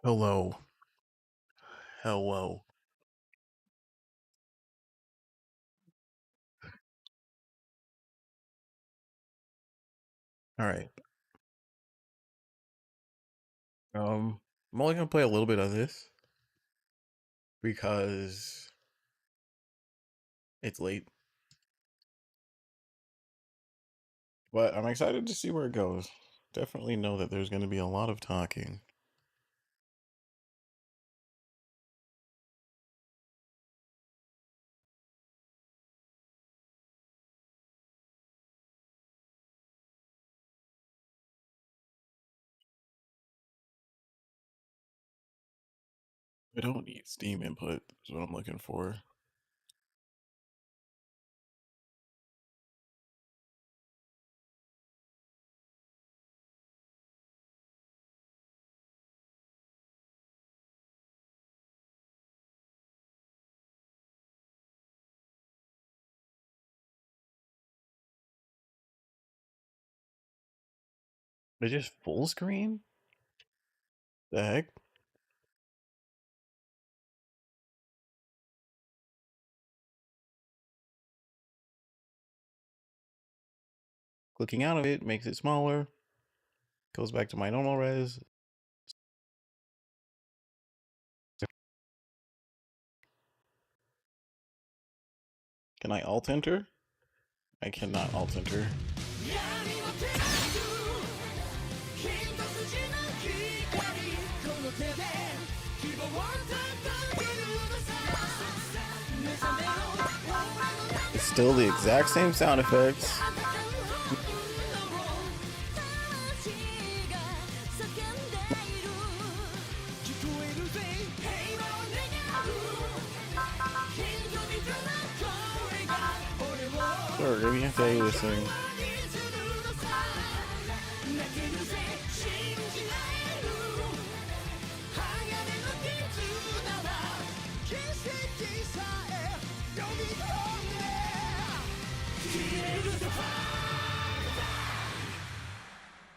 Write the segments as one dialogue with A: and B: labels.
A: Hello. Hello. All right. I'm only gonna play a little bit of this because it's late, but I'm excited to see where it goes. Definitely know that there's gonna be a lot of talking. I don't need Steam input, is what I'm looking for. It's just full screen? The heck? Clicking out of it makes it smaller. Goes back to my normal res. Can I alt enter? I cannot alt enter. It's still the exact same sound effects. Sure, give me a day to sing.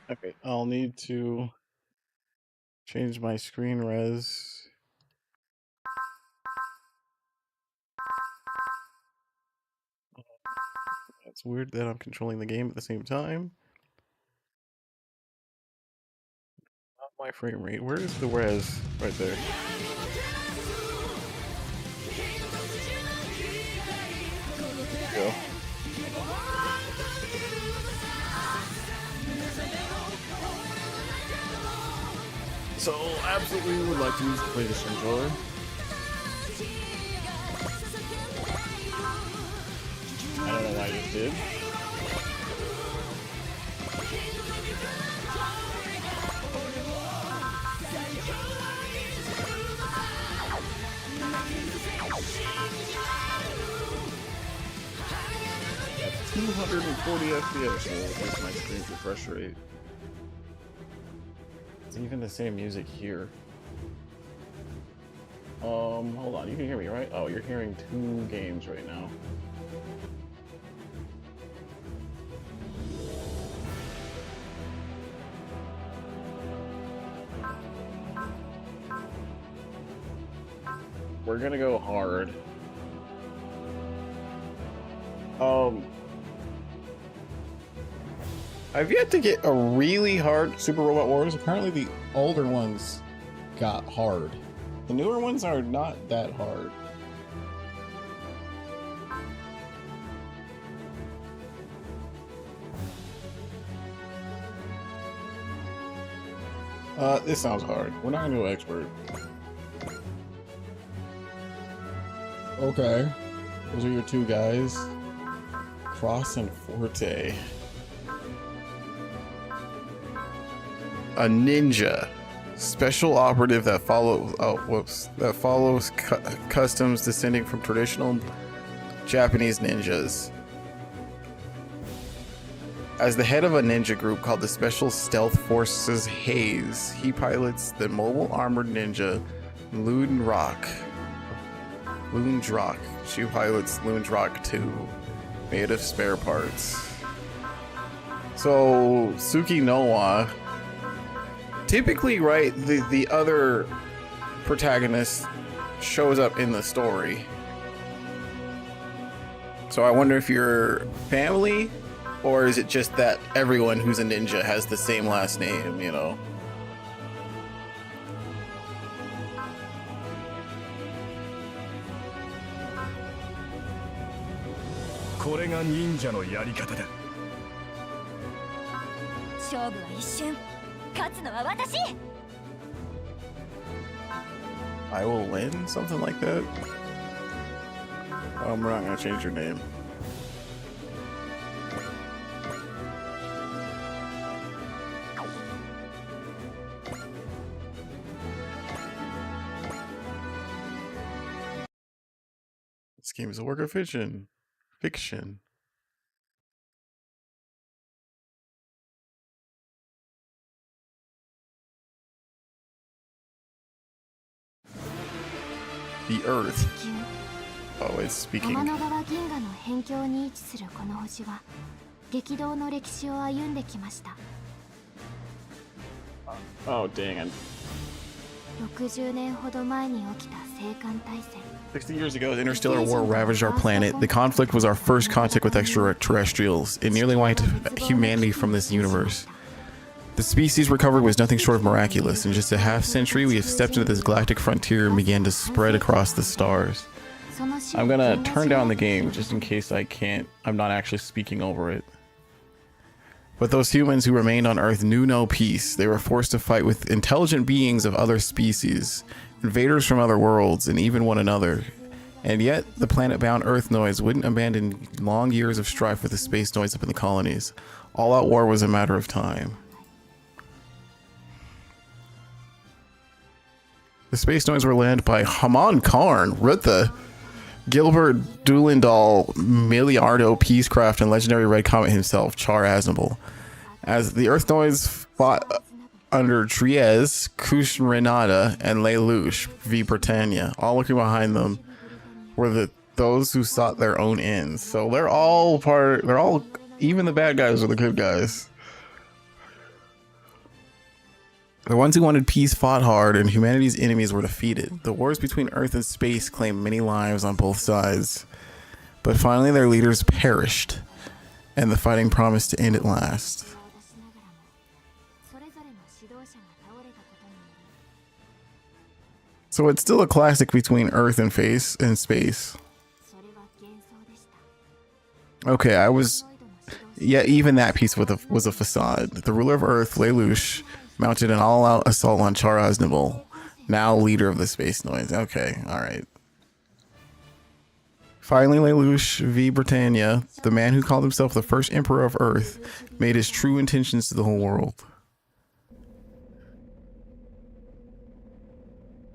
A: Okay, I'll need to change my screen res. It's weird that I'm controlling the game at the same time. Not my frame rate. Where is the res? Right there. There we go. So, absolutely would like to play this controller. I don't know why I just did. At 240 FPS, well, that's my screen refresh rate. It's even the same music here. Hold on, you can hear me, right? Oh, you're hearing two games right now. We're gonna go hard. I've yet to get a really hard Super Robot Wars. Apparently the older ones got hard. The newer ones are not that hard. This sounds hard. We're not gonna go expert. Okay. Those are your two guys. Cross and Forte. A ninja. Special operative that follows customs descending from traditional Japanese ninjas. As the head of a ninja group called the Special Stealth Forces Haze, he pilots the mobile armored ninja Loondrock. She pilots Loondrock 2, made of spare parts. So Suki Noa typically, right, the other protagonist shows up in the story. So I wonder if you're family, or is it just that everyone who's a ninja has the same last name, you know?
B: これが忍者のやり方だ。
C: 勝負は一瞬、勝つのは私。
A: I will win? Something like that? We're not gonna change your name. This game is a work of fiction. Fiction. The Earth. Oh, it's speaking.
D: 天の川銀河の辺境に位置するこの星は激動の歴史を歩んできました。
A: Oh, dang it.
D: 60年ほど前に起きた青函大戦。
A: 60 years ago, the interstellar war ravaged our planet. The conflict was our first contact with extraterrestrials. It nearly wiped humanity from this universe. The species recovered was nothing short of miraculous. In just a half century, we have stepped into this galactic frontier and began to spread across the stars. I'm gonna turn down the game just in case I'm not actually speaking over it. But those humans who remained on Earth knew no peace. They were forced to fight with intelligent beings of other species, invaders from other worlds, and even one another. And yet, the planet-bound Earthnoids wouldn't abandon long years of strife with the space noise up in the colonies. All-out war was a matter of time. The space noise were led by Haman Karn, Rutha, Gilbert Doolindal, Miliardo Peacecraft, and legendary Red Comet himself, Char Aznable. As the Earthnoids fought under Triez, Kush Renata, and Lelouch v Britannia, all looking behind them were those who sought their own ends. So they're all even the bad guys are the good guys. The ones who wanted peace fought hard, and humanity's enemies were defeated. The wars between Earth and space claimed many lives on both sides. But finally their leaders perished, and the fighting promised to end at last. So it's still a classic between Earth and space. Okay, yeah, even that piece was a facade. The ruler of Earth, Lelouch, mounted an all-out assault on Char Aznable, now leader of the space noise. Okay, alright. Finally, Lelouch v Britannia, the man who called himself the first emperor of Earth, made his true intentions to the whole world.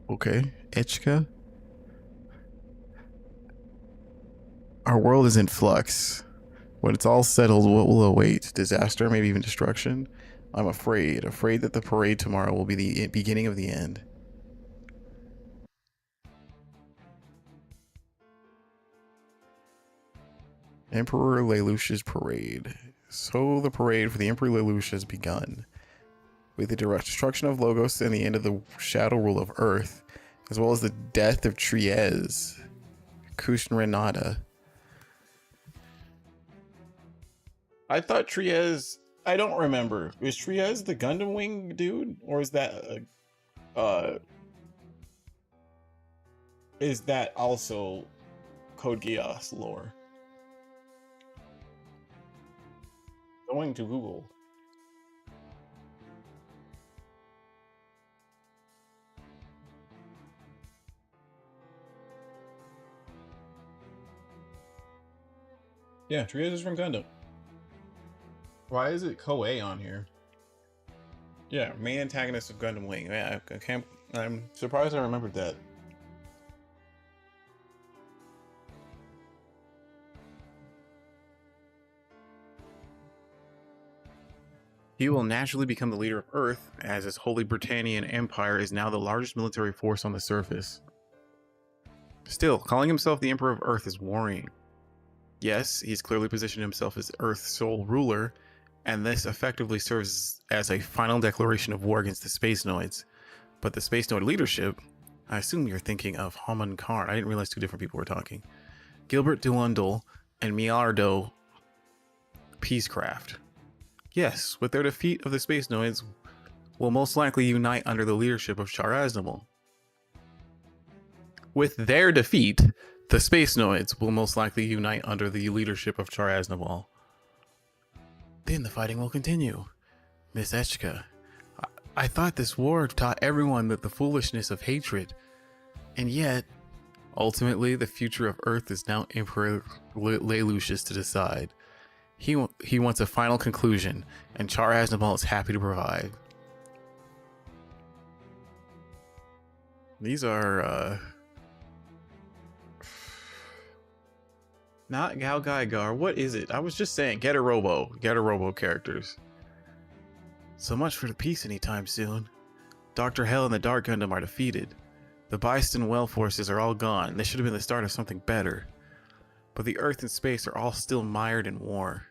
A: Okay, Echka. Our world is in flux. When it's all settled, what will await? Disaster, maybe even destruction? I'm afraid that the parade tomorrow will be the beginning of the end. Emperor Lelouch's parade. So the parade for the Emperor Lelouch has begun. With the destruction of Logos and the end of the shadow rule of Earth, as well as the death of Triez, Kush Renata. I thought Triez, I don't remember. Is Triez the Gundam Wing dude? Or is that also Code Geass lore? Going to Google. Yeah, Triez is from Gundam. Why is it Koei on here? Yeah, main antagonist of Gundam Wing. Yeah, I'm surprised I remembered that. He will naturally become the leader of Earth, as his Holy Britannian Empire is now the largest military force on the surface. Still, calling himself the Emperor of Earth is worrying. Yes, he's clearly positioned himself as Earth's sole ruler, and this effectively serves as a final declaration of war against the Space Noids. But the Space Noid leadership, I assume you're thinking of Haman Karn. I didn't realize two different people were talking. Gilbert Duundel and Miardo Peacecraft. Yes, with their defeat of the Space Noids, will most likely unite under the leadership of Char Aznable. With their defeat, the Space Noids will most likely unite under the leadership of Char Aznable. Then the fighting will continue. Miss Echka, I thought this war taught everyone that the foolishness of hatred, and yet, ultimately, the future of Earth is now Emperor Lelouch's to decide. He wants a final conclusion, and Char Aznable is happy to provide. These are, not Gal Gaigar. What is it? I was just saying, Getter Robo characters. So much for the peace anytime soon. Dr. Hell and the Dark Gundam are defeated. The Byston Well forces are all gone. This should have been the start of something better. But the Earth and space are all still mired in war.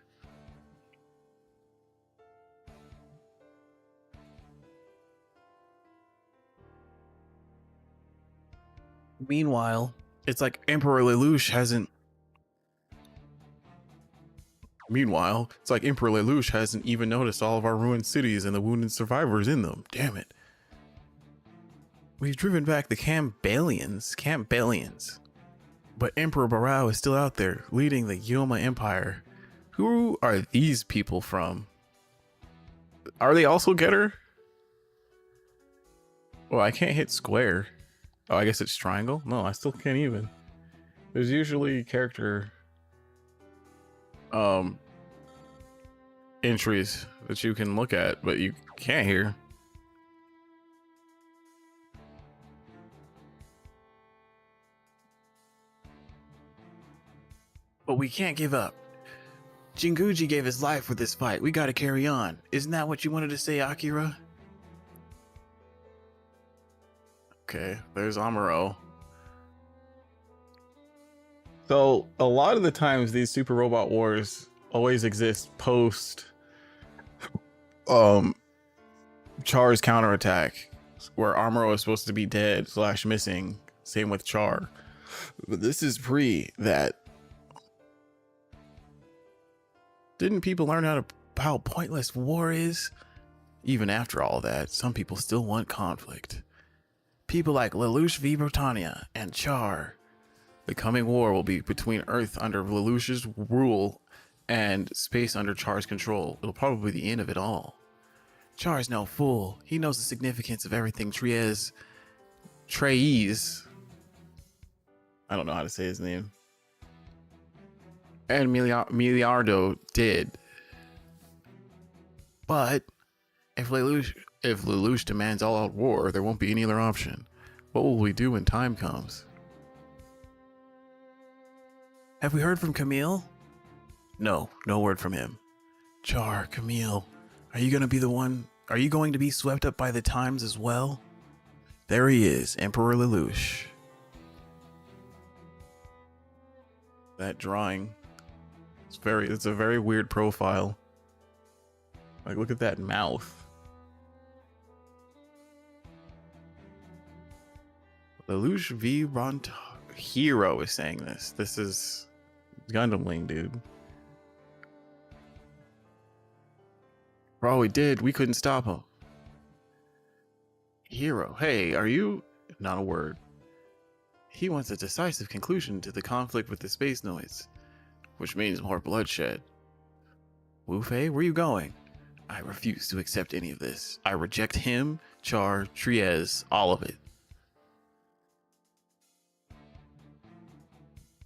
A: Meanwhile, it's like Emperor Lelouch hasn't even noticed all of our ruined cities and the wounded survivors in them. Damn it. We've driven back the Campbellians. But Emperor Barao is still out there, leading the Yoma Empire. Who are these people from? Are they also Getter? Well, I can't hit square. Oh, I guess it's triangle? No, I still can't even. There's usually character entries that you can look at, but you can't here. But we can't give up. Jinguji gave his life for this fight. We gotta carry on. Isn't that what you wanted to say, Akira? Okay, there's Amuro. So a lot of the times these Super Robot Wars always exist post Char's counterattack, where Amuro is supposed to be dead / missing. Same with Char. But this is pre that. Didn't people learn how pointless war is? Even after all that, some people still want conflict. People like Lelouch v. Britannia and Char. The coming war will be between Earth under Lelouch's rule and space under Char's control. It'll probably be the end of it all. Char's no fool. He knows the significance of everything Treize, I don't know how to say his name, and Miliardo did. But if Lelouch demands all-out war, there won't be any other option. What will we do when time comes? Have we heard from Camille? No word from him. Char, Camille, are you going to be swept up by the times as well? There he is, Emperor Lelouch. That drawing, it's a very weird profile. Like, look at that mouth. Lelouch v. Hero is saying this. This is Gundam Wing, dude. For all we did, we couldn't stop him. Hero, hey, are you? Not a word. He wants a decisive conclusion to the conflict with the Space Noids, which means more bloodshed. Wu Fei, where are you going? I refuse to accept any of this. I reject him, Char, Treize, all of it.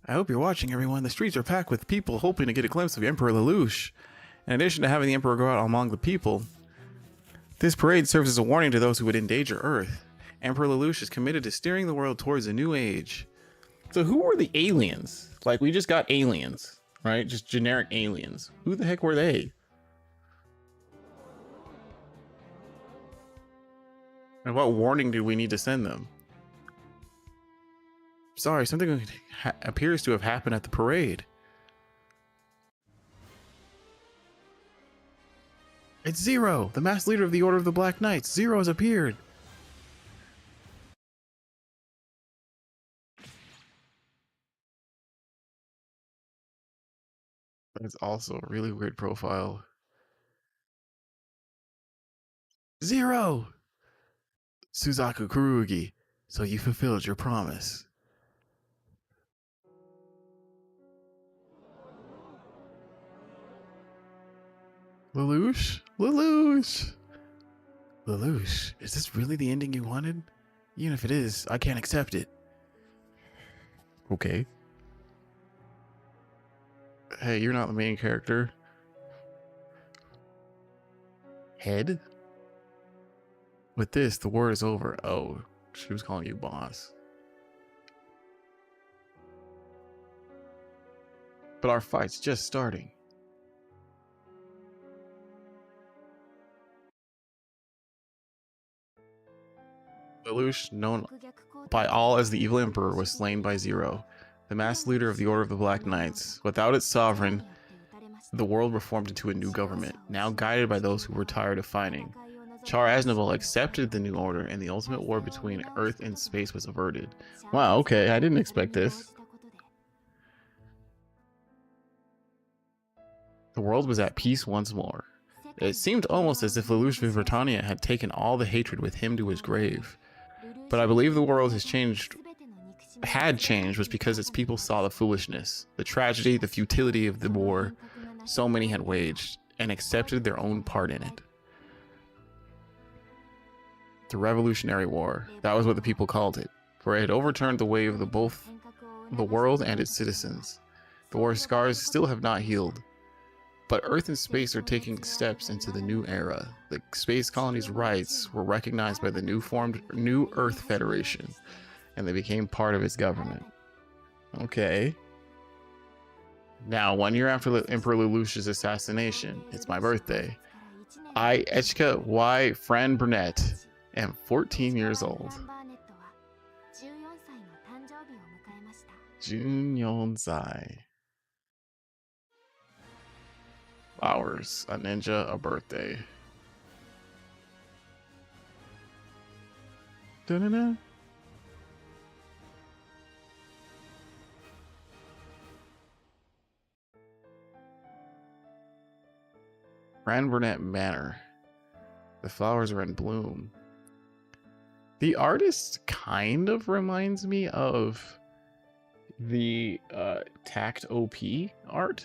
A: I hope you're watching, everyone. The streets are packed with people hoping to get a glimpse of Emperor Lelouch. In addition to having the Emperor go out among the people, this parade serves as a warning to those who would endanger Earth. Emperor Lelouch is committed to steering the world towards a new age. So who were the aliens? Like, we just got aliens, right? Just generic aliens. Who the heck were they? And what warning do we need to send them? Sorry, something appears to have happened at the parade. It's Zero, the masked leader of the Order of the Black Knights. Zero has appeared. That's also a really weird profile. Zero! Suzaku Kurugi, so you fulfilled your promise. Lelouch? Lelouch! Lelouch, is this really the ending you wanted? Even if it is, I can't accept it. Okay. Hey, you're not the main character. Head? With this, the war is over. Oh, she was calling you boss. But our fight's just starting. Lelouch, known by all as the evil emperor, was slain by Zero, the masked leader of the Order of the Black Knights. Without its sovereign, the world reformed into a new government, now guided by those who were tired of fighting. Char Aznavour accepted the new order, and the ultimate war between Earth and space was averted. Wow, okay, I didn't expect this. The world was at peace once more. It seemed almost as if Lelouch Vivertania had taken all the hatred with him to his grave. But I believe the world had changed was because its people saw the foolishness, the tragedy, the futility of the war so many had waged, and accepted their own part in it. The Revolutionary War, that was what the people called it, for it had overturned the way of both the world and its citizens. The war's scars still have not healed, but Earth and space are taking steps into the new era. The space colony's rights were recognized by the new-formed New Earth Federation, and they became part of its government. Okay. Now, 1 year after Emperor Lelouch's assassination, it's my birthday. I, Echika Y. Fran Burnett, am 14 years old. Junyonsai. Flowers, a ninja, a birthday. Da-da-da. Fran Burnett Manor. The flowers are in bloom. The artist kind of reminds me of the Tact OP art.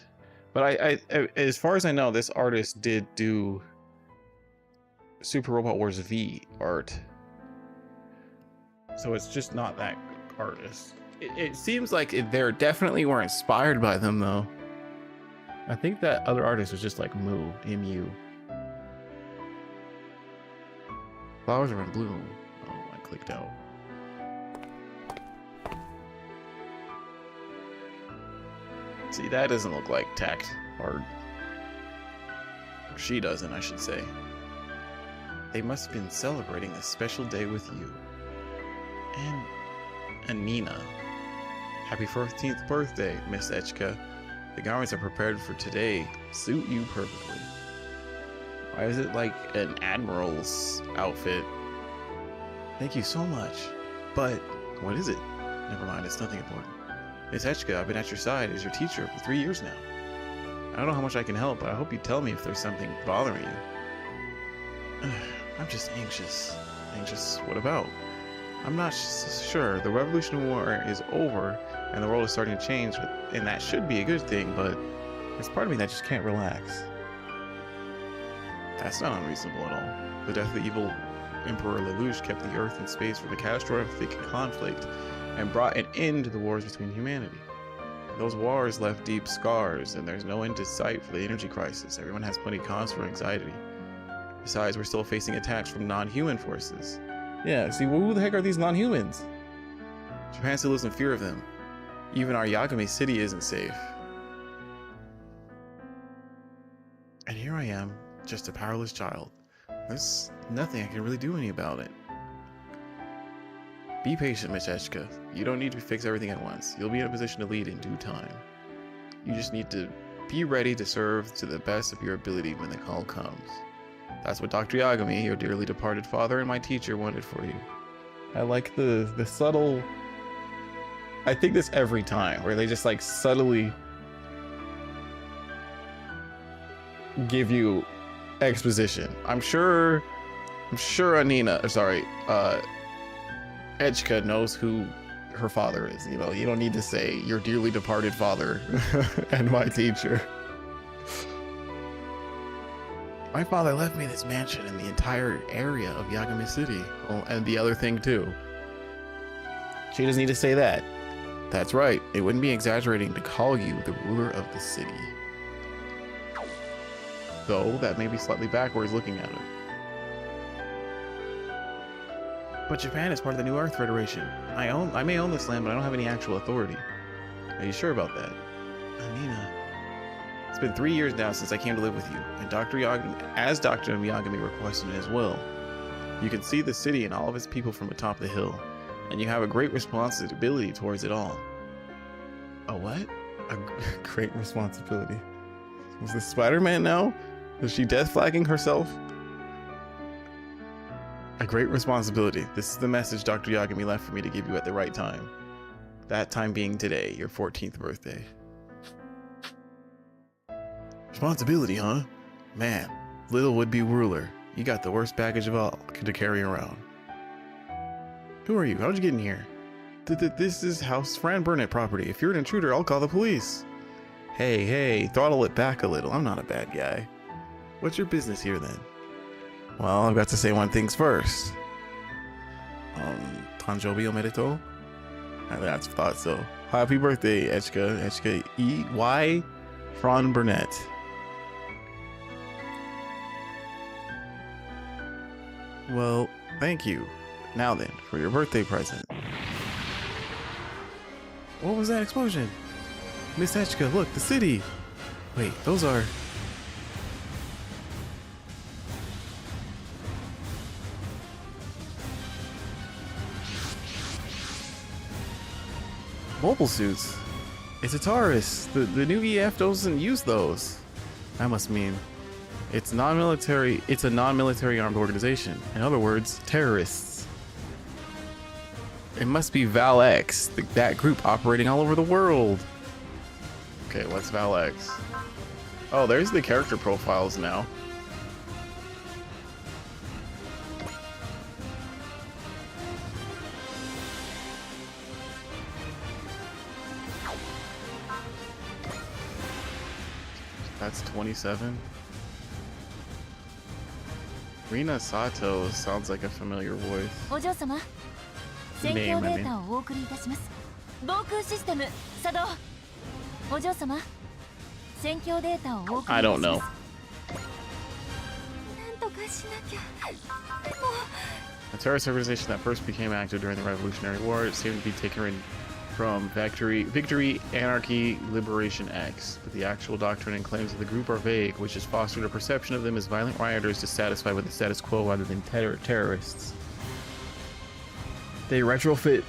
A: But I, as far as I know, this artist did do Super Robot Wars V art. So it's just not that artist. It seems like they definitely were inspired by them, though. I think that other artist was just like Mu, M-U. Flowers are in bloom. Oh, I clicked out. See, that doesn't look like Tact art. Or she doesn't, I should say. They must have been celebrating a special day with you. And Anina. Happy 14th birthday, Miss Echika. The garments are prepared for today suit you perfectly. Why is it like an admiral's outfit? Thank you so much. But what is it? Never mind, it's nothing important. Miss Echika, I've been at your side as your teacher for 3 years now. I don't know how much I can help, but I hope you tell me if there's something bothering you. I'm just anxious. Anxious? What about? I'm not sure. The Revolutionary War is over, and the world is starting to change, and that should be a good thing, but there's part of me that just can't relax. That's not unreasonable at all. The death of the evil Emperor Lelouch kept the Earth and space from a catastrophic conflict, and brought an end to the wars between humanity. Those wars left deep scars, and there's no end to sight for the energy crisis. Everyone has plenty of cause for anxiety. Besides, we're still facing attacks from non-human forces. Yeah, see, who the heck are these non-humans? Japan still lives in fear of them. Even our Yagami city isn't safe. And here I am, just a powerless child. There's nothing I can really do about it. Be patient, Miss Echika. You don't need to fix everything at once. You'll be in a position to lead in due time. You just need to be ready to serve to the best of your ability when the call comes. That's what Dr. Yagami, your dearly departed father and my teacher, wanted for you. I like the subtle... I think this every time, where they just like subtly give you exposition. I'm sure Echika knows who her father is. You know, you don't need to say your dearly departed father and my teacher. My father left me this mansion in the entire area of Yagami City. Oh, and the other thing too. She doesn't need to say that. That's right. It wouldn't be exaggerating to call you the ruler of the city. Though that may be slightly backwards looking at it. But Japan is part of the New Earth Federation. I may own this land, but I don't have any actual authority. Are you sure about that? Nina. It's been 3 years now since I came to live with you, and Dr. Yagami requested it as well. You can see the city and all of its people from atop the hill, and you have a great responsibility towards it all. A what? A great responsibility. Was this Spider-Man now? Was she death flagging herself? A great responsibility. This is the message Dr. Yagami left for me to give you at the right time. That time being today, your 14th birthday. Responsibility, huh? Man, little would-be ruler. You got the worst baggage of all to carry around. Who are you? How'd you get in here? This is House Fran Burnett property. If you're an intruder, I'll call the police. Hey, throttle it back a little. I'm not a bad guy. What's your business here then? Well, I've got to say one thing first. Tanjobi omedetou? That's thought so. Happy birthday, Echika. Echika E.Y. Fran Burnett. Well, thank you. Now then, for your birthday present. What was that explosion? Miss Echika, look, the city! Wait, those are... mobile suits. It's a Taurus. The new EF doesn't use those. That must mean it's non-military. It's a non-military armed organization. In other words, terrorists. It must be Val-X, that group operating all over the world. Okay, what's Val-X? Oh, there's the character profiles now. That's 27. Rina Sato sounds like a familiar voice.
C: お嬢様、戦況データをお送りいたします。防空システム作動。お嬢様、戦況データをお送りいたします。
A: I don't know.
C: なんとかしなきゃ。でも
A: A terrorist organization that first became active during the Revolutionary War, it seemed to be taken from Victory Anarchy Liberation X, but the actual doctrine and claims of the group are vague, which has fostered a perception of them as violent rioters dissatisfied with the status quo rather than terrorists. They retrofit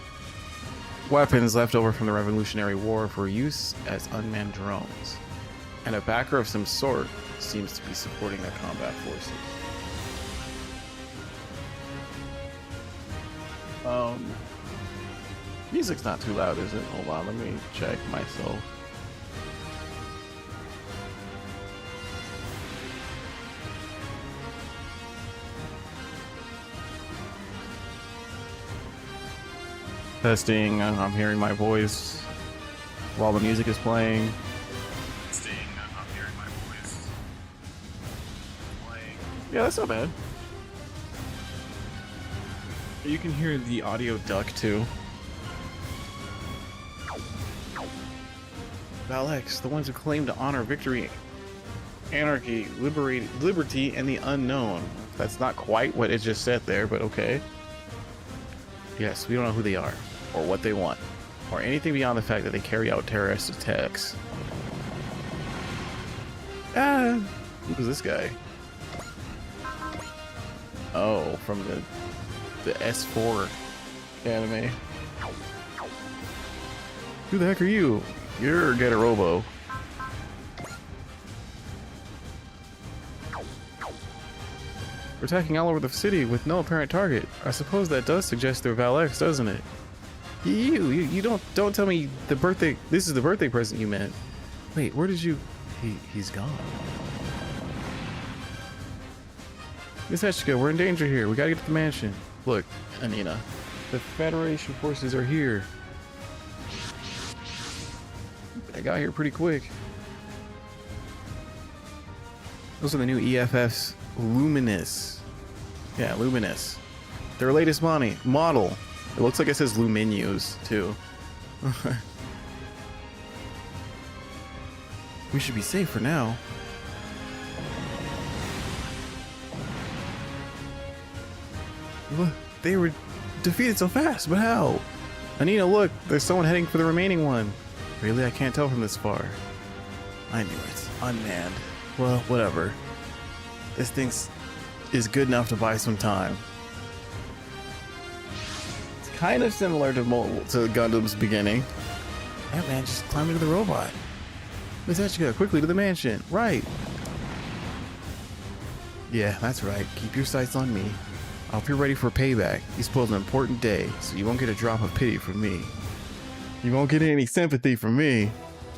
A: weapons left over from the Revolutionary War for use as unmanned drones, and a backer of some sort seems to be supporting their combat forces. Music's not too loud, is it? Hold on, let me check myself. Testing, I'm hearing my voice while the music is playing. Testing, I'm hearing my voice playing. Yeah, that's not bad. You can hear the audio duck too. Val-X, the ones who claim to honor victory, anarchy, liberty, and the unknown. That's not quite what it just said there, but okay. Yes, we don't know who they are, or what they want, or anything beyond the fact that they carry out terrorist attacks. Ah, who's this guy? Oh, from the S4 anime. Who the heck are you? You're Getarobo. We're attacking all over the city with no apparent target. I suppose that does suggest they're Valex, doesn't it? You don't tell me the birthday. This is the birthday present you meant. Wait, where did you? He's gone. Miss Eshika, we're in danger here. We gotta get to the mansion. Look, Anina, the Federation forces are here. I got here pretty quick. Those are the new EFF's Luminous. Yeah, Luminous. Their latest model. It looks like it says Luminous too. We should be safe for now. Look, they were defeated so fast, but how? Anina, look, there's someone heading for the remaining one. Really, I can't tell from this far. I knew it. Unmanned. Well, whatever. This thing is good enough to buy some time. It's kind of similar to Gundam's beginning. Yeah, man, just climb into the robot. Miss Eshika, quickly to the mansion. Right. Yeah, that's right. Keep your sights on me. I hope you're ready for payback. You spoiled an important day, so you won't get a drop of pity from me. You won't get any sympathy from me.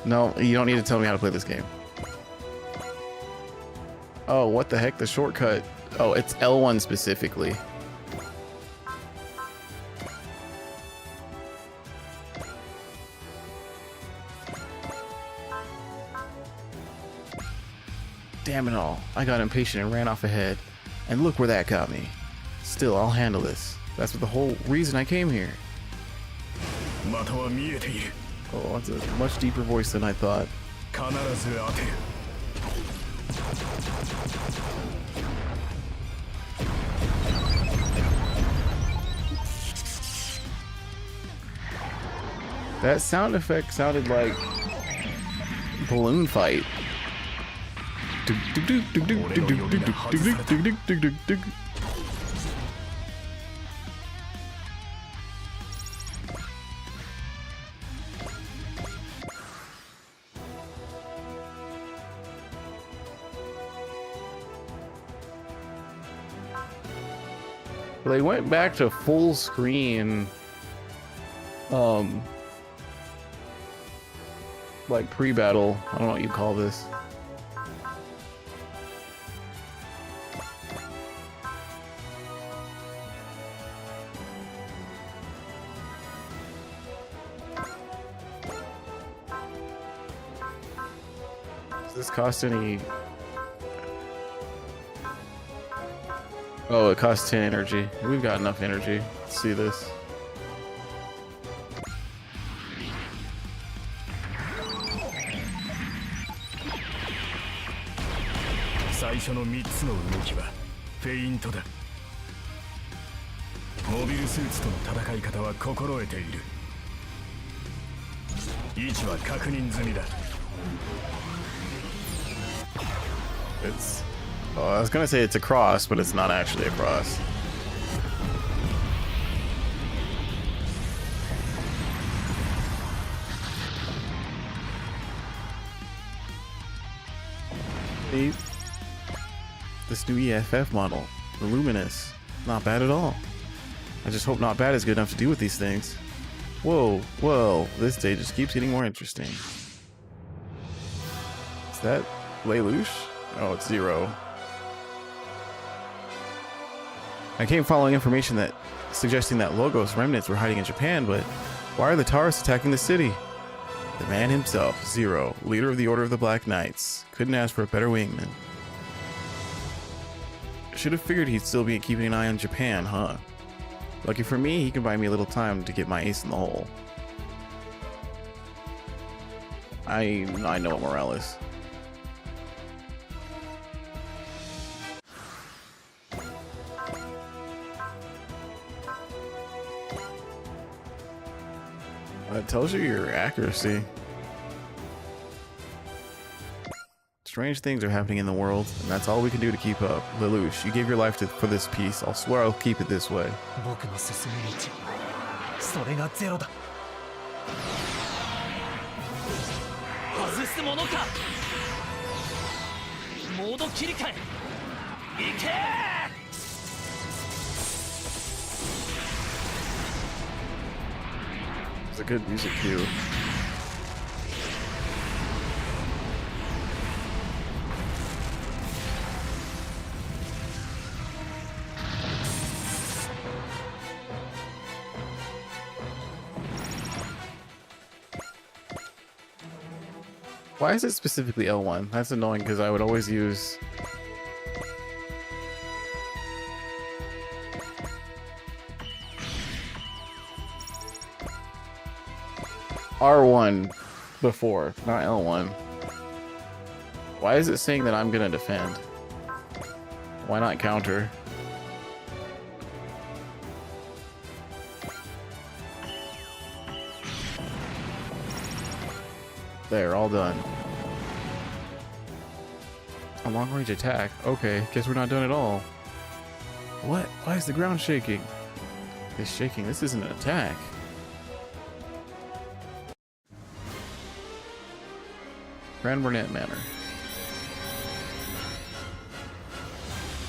A: No, you don't need to tell me how to play this game. Oh, what the heck? The shortcut. Oh, it's L1 specifically. Damn it all. I got impatient and ran off ahead. And look where that got me. Still, I'll handle this. That's the whole reason I came here. Oh, that's a much deeper voice than I thought. That sound effect sounded like balloon fight. They went back to full screen, like pre-battle. I don't know what you call this. Does this cost any? Oh, it costs 10 energy. We've got enough energy. Let's see this. It's... Oh, I was gonna say it's a cross, but it's not actually a cross. See? This new EFF model, the Luminous. Not bad at all. I just hope Not Bad is good enough to deal with these things. Whoa, whoa, this day just keeps getting more interesting. Is that Lelouch? Oh, it's Zero. I came following information that suggesting that Logos remnants were hiding in Japan, but why are the Taurus attacking the city? The man himself, Zero, leader of the Order of the Black Knights. Couldn't ask for a better wingman. Should have figured he'd still be keeping an eye on Japan, huh? Lucky for me, he can buy me a little time to get my ace in the hole. I know Morales. That tells you your accuracy. Strange things are happening in the world, and that's all we can do to keep up. Lelouch, you gave your life for this piece. I'll swear I'll keep it this way. a good music cue. Why is it specifically L1? That's annoying because I would always use... R1 before, not L1. Why is it saying that I'm gonna defend? Why not counter? There, all done. A long range attack? Okay, guess we're not done at all. What? Why is the ground shaking? It's shaking. This isn't an attack. Grand Burnett Manor.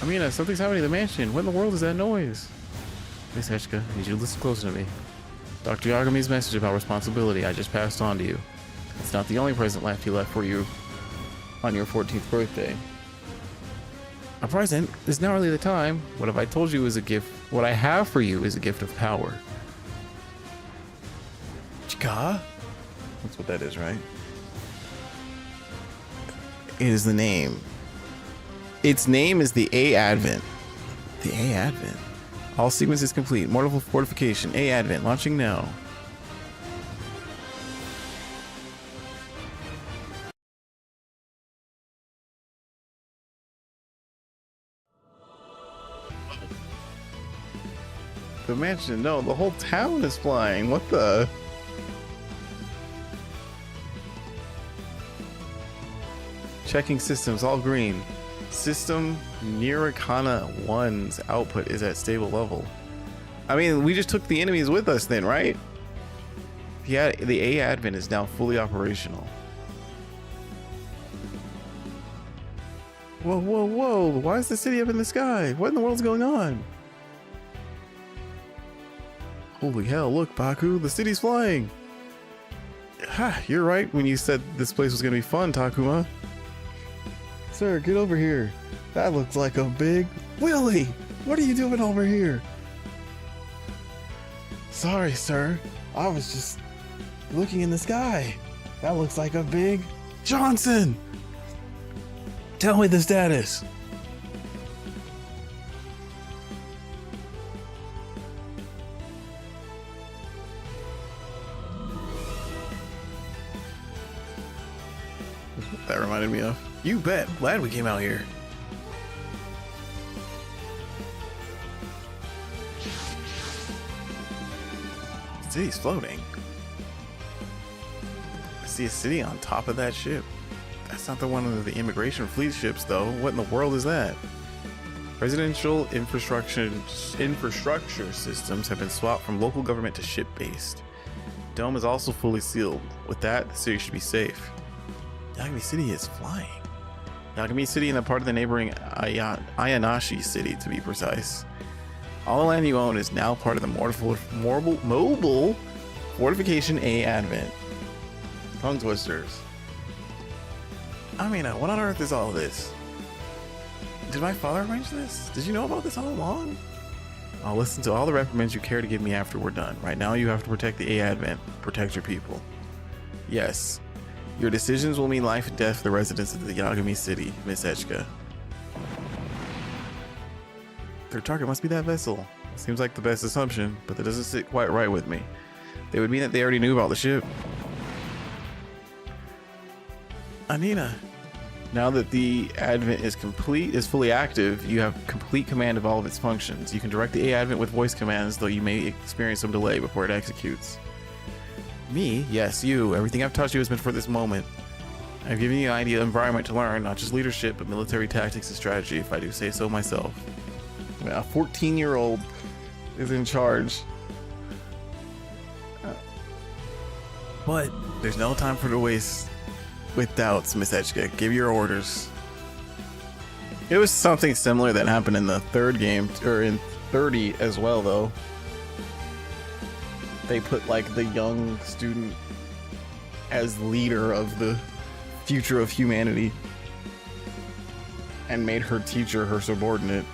A: I mean, something's happening in the mansion. What in the world is that noise? Miss Echka, I need you to listen closely to me. Dr. Yagami's message about responsibility I just passed on to you. It's not the only present he left for you on your 14th birthday. A present is not really the time. What have I told you is a gift? What I have for you is a gift of power. Chika? That's what that is, right? It is the name. Its name is the A Advent. The A Advent. All sequences complete. Mortal fortification. A Advent. Launching now. The mansion. No, the whole town is flying. What the? Checking systems. All green. System Nirikana 1's output is at stable level. I mean, we just took the enemies with us then, right? Yeah, the A Advent is now fully operational. Whoa, whoa, whoa. Why is the city up in the sky? What in the world's going on? Holy hell, look, Baku, the city's flying. Ha, you're right when you said this place was going to be fun, Takuma. Sir, get over here. That looks like a big... Willie! What are you doing over here? Sorry, sir. I was just looking in the sky. That looks like a big... Johnson! Tell me the status. That reminded me of. You bet. Glad we came out here. The city's floating. I see a city on top of that ship. That's not the one of the immigration fleet ships, though. What in the world is that? Residential infrastructure systems have been swapped from local government to ship-based. Dome is also fully sealed. With that, the city should be safe. Yagami City is flying. Yagami City and a part of the neighboring Ayanashi City, to be precise. All the land you own is now part of the mobile fortification A Advent. Tongue twisters. I mean, what on earth is all this? Did my father arrange this? Did you know about this all along? I'll listen to all the reprimands you care to give me after we're done. Right now, you have to protect the A Advent. Protect your people. Yes. Your decisions will mean life and death for the residents of the Yagami City, Miss Echka. Their target must be that vessel. Seems like the best assumption, but that doesn't sit quite right with me. They would mean that they already knew about the ship. Anina, now that the Advent is fully active, you have complete command of all of its functions. You can direct the A Advent with voice commands, though you may experience some delay before it executes. Me? Yes, you. Everything I've taught you has been for this moment. I've given you an ideal environment to learn, not just leadership, but military tactics and strategy, if I do say so myself. A 14-year-old is in charge. But there's no time for to waste with doubts, Miss Echka. Give your orders. It was something similar that happened in the third game, or in 30 as well, though. they put like the young student as leader of the future of humanity and made her teacher her subordinate.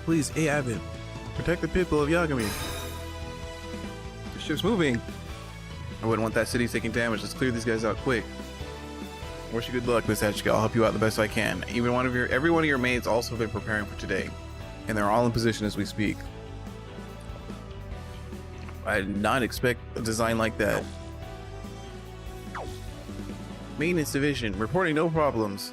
A: Please, hey Abbott, protect the people of Yagami. The ship's moving. I wouldn't want that city taking damage. Let's clear these guys out quick. Wish you good luck, Miss Hatchka. I'll help you out the best I can. Every one of your maids also have been preparing for today, and they're all in position as we speak. I did not expect a design like that. Maintenance division reporting no problems.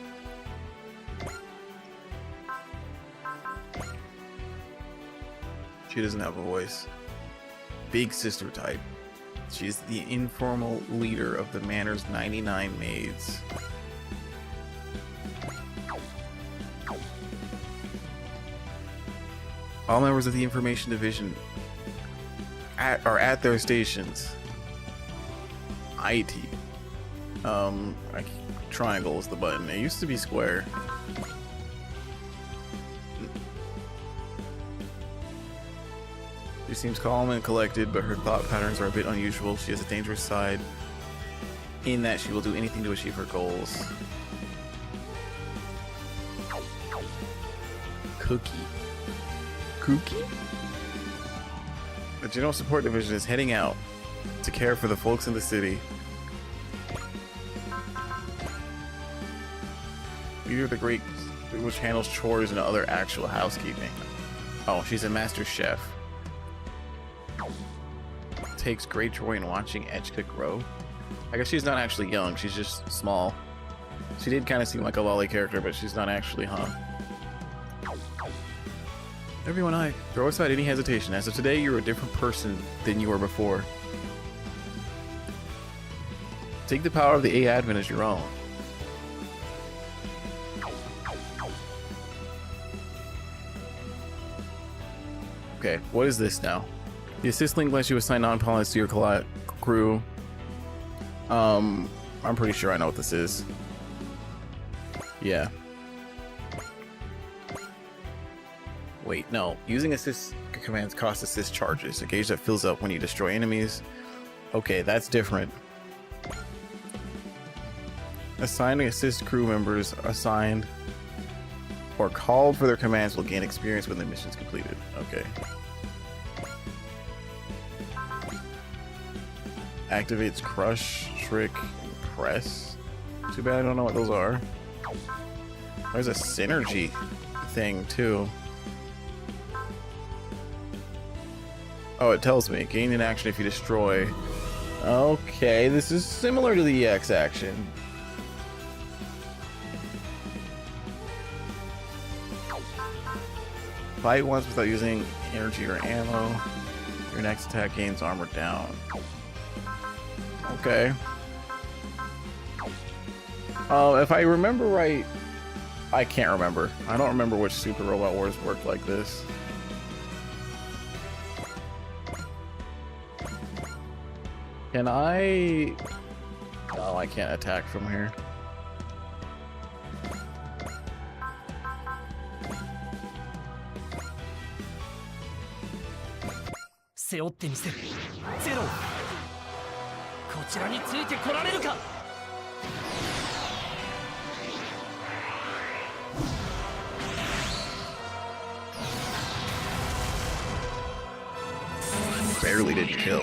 A: She doesn't have a voice. Big sister type. She's the informal leader of the manor's 99 maids. All members of the information division are at their stations. IT. Triangle is the button. It used to be square. She seems calm and collected, but her thought patterns are a bit unusual. She has a dangerous side in that she will do anything to achieve her goals. Cookie. The General Support Division is heading out to care for the folks in the city. Leader of the Great, which handles chores and other actual housekeeping. Oh, she's a master chef. Takes great joy in watching Etchka grow. I guess she's not actually young, she's just small. She did kind of seem like a lolly character, but she's not actually, huh? Everyone, throw aside any hesitation. As of today, you're a different person than you were before. Take the power of the A-Admin as your own. Okay, what is this now? The assist link lets you assign non-pilots to your crew. I'm pretty sure I know what this is. Yeah. Wait, no. Using assist commands cost assist charges. A gauge that fills up when you destroy enemies. Okay, that's different. Assigning assist crew members assigned or called for their commands will gain experience when the mission's completed. Okay. Activates Crush, Trick, and Press. Too bad I don't know what those are. There's a synergy thing too. Oh, it tells me. Gain an action if you destroy. Okay, this is similar to the EX action. Fight once without using energy or ammo. Your next attack gains armor down. Okay. If I remember right, I can't remember. I don't remember which Super Robot Wars worked like this. Can I... No, I can't attack from here. Barely did kill.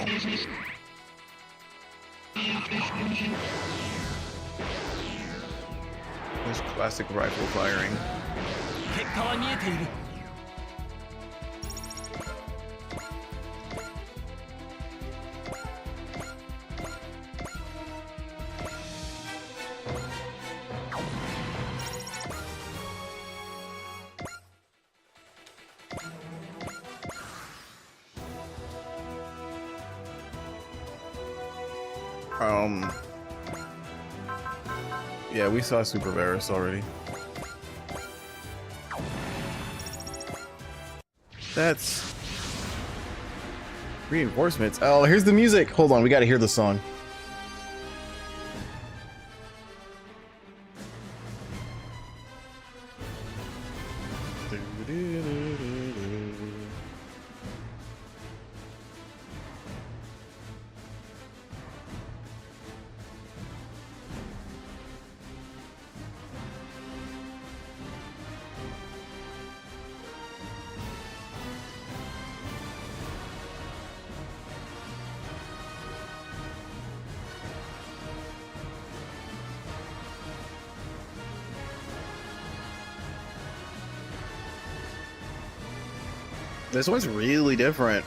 A: This classic rifle firing. Yeah, we saw Super Varus already. That's reinforcements. Oh, here's the music. Hold on, we gotta hear the song. This one's really different.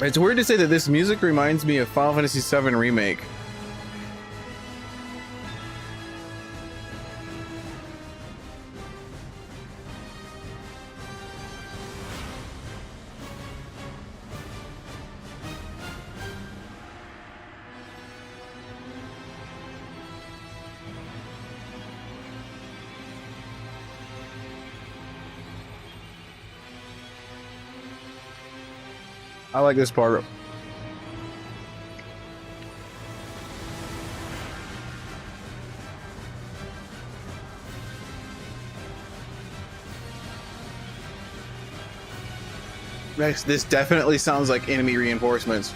A: It's weird to say that this music reminds me of Final Fantasy VII Remake. I like this part. This definitely sounds like enemy reinforcements.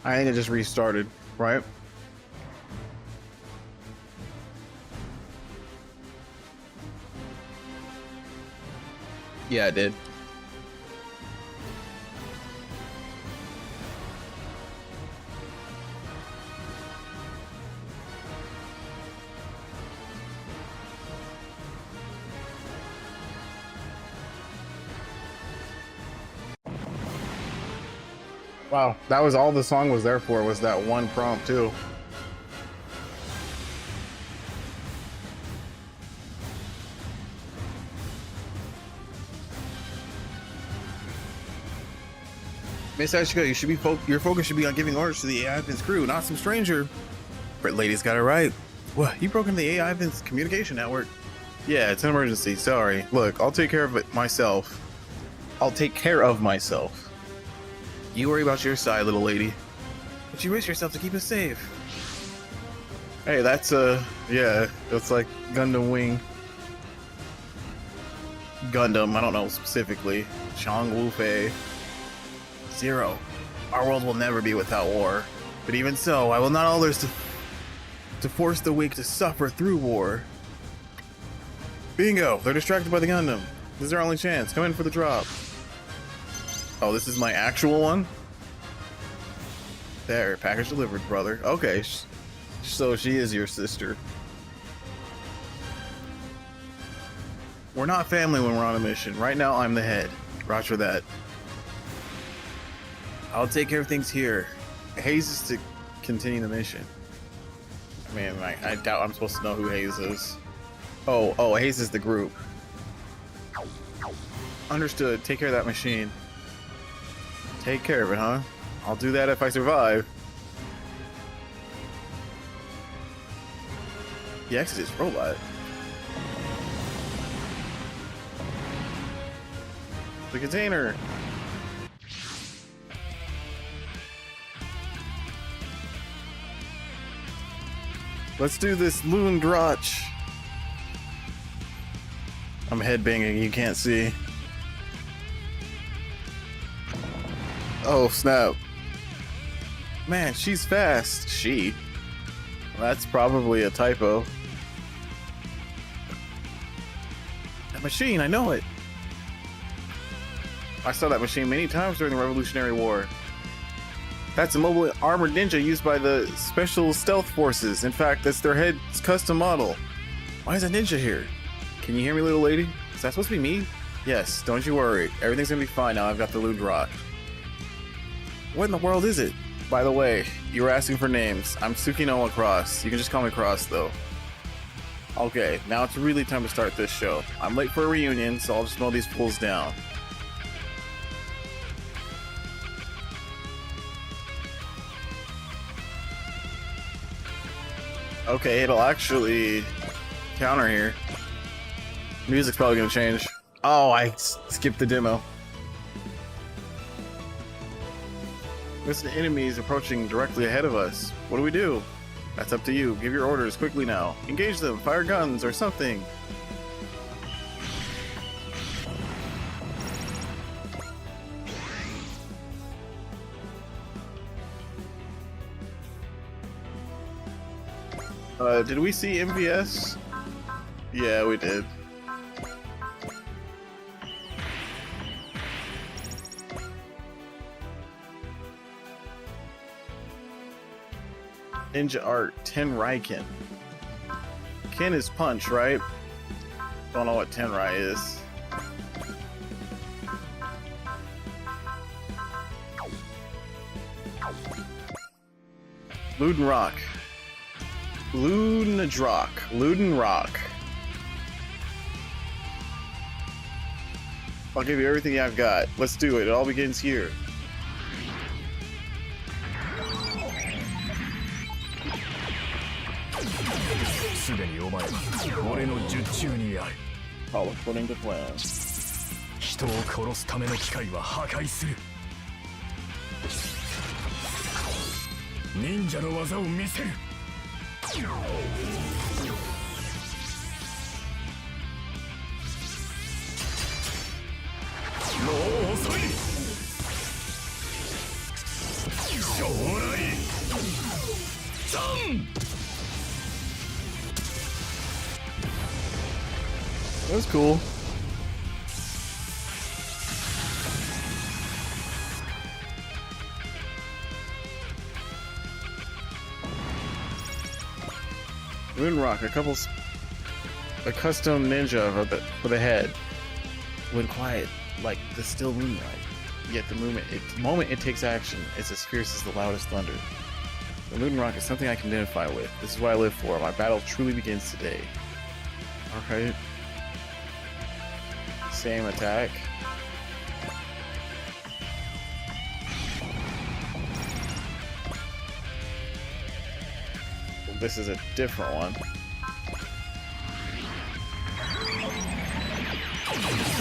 A: I think it just restarted, right? Yeah, it did. Wow, that was all the song was there for, was that one prompt too. Miss Ashika, you should be your focus should be on giving orders to the AI Vince crew, not some stranger. Brit Lady's got it right. What? You broke into the AI Vince communication network? Yeah, it's an emergency. Sorry. Look, I'll take care of it myself. I'll take care of myself. You worry about your side, little lady. But you risk yourself to keep us safe. Hey, that's yeah, that's like Gundam Wing. Gundam, I don't know specifically. Chang Wu Fei. Zero. Our world will never be without war. But even so, I will not allow others to force the weak to suffer through war. Bingo! They're distracted by the Gundam. This is their only chance. Come in for the drop. Oh, this is my actual one? There, package delivered, brother. Okay, so she is your sister. We're not family when we're on a mission. Right now, I'm the head. Roger that. I'll take care of things here. Hayes is to continue the mission. I mean, I doubt I'm supposed to know who Hayes is. Oh, Hayes is the group. Understood. Take care of that machine. Take care of it, huh? I'll do that if I survive. The Exodus robot. The container. Let's do this Loon Drotch. I'm headbanging, you can't see. Oh, snap. Man, she's fast. She. That's probably a typo. That machine, I know it. I saw that machine many times during the Revolutionary War. That's a mobile armored ninja used by the Special Stealth Forces. In fact, that's their head's custom model. Why is a ninja here? Can you hear me, little lady? Is that supposed to be me? Yes, don't you worry. Everything's gonna be fine now I've got the Luden Rock. What in the world is it? By the way, you were asking for names. I'm Tsukinoa Cross. You can just call me Cross, though. Okay, now it's really time to start this show. I'm late for a reunion, so I'll just mow these fools down. Okay, it'll actually counter here. Music's probably gonna change. Oh, I skipped the demo. There's enemies approaching directly ahead of us. What do we do? That's up to you. Give your orders quickly now. Engage them, fire guns or something. Did we see MVS? Yeah, we did. Ninja Art, Tenrai-ken. Ken is punch, right? Don't know what Tenrai is. Luden Rock. Luden Rock. I'll give you everything I've got. Let's do it. It all begins here. All according to plan.
B: 人を殺すための機械は破壊する。忍者の技を見せる。もう遅い。将来。ジャン。
A: That was cool. Moon Rock, a custom ninja for the head. When quiet, like the still moonlight. Yet the moment it takes action, it's as fierce as the loudest thunder. The Moon Rock is something I can identify with. This is what I live for. My battle truly begins today. Alright. Same attack. Well, this is a different one.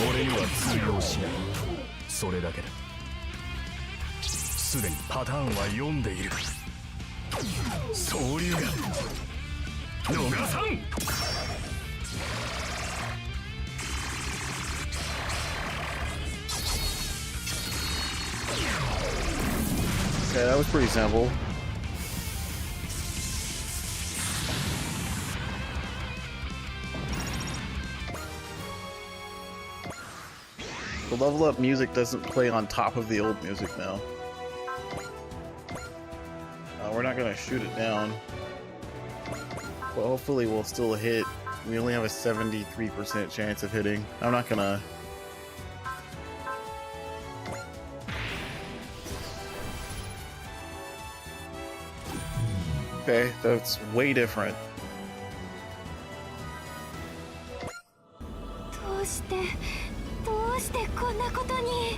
B: 俺には通用しない。それだけだ。すでにパターンは読んでいる。総流が逃さん。
A: Okay, that was pretty simple. The level up music doesn't play on top of the old music now. We're not gonna shoot it down. But hopefully we'll still hit. We only have a 73% chance of hitting. I'm not gonna... Okay, that's way different.
D: どうしてこんなことに。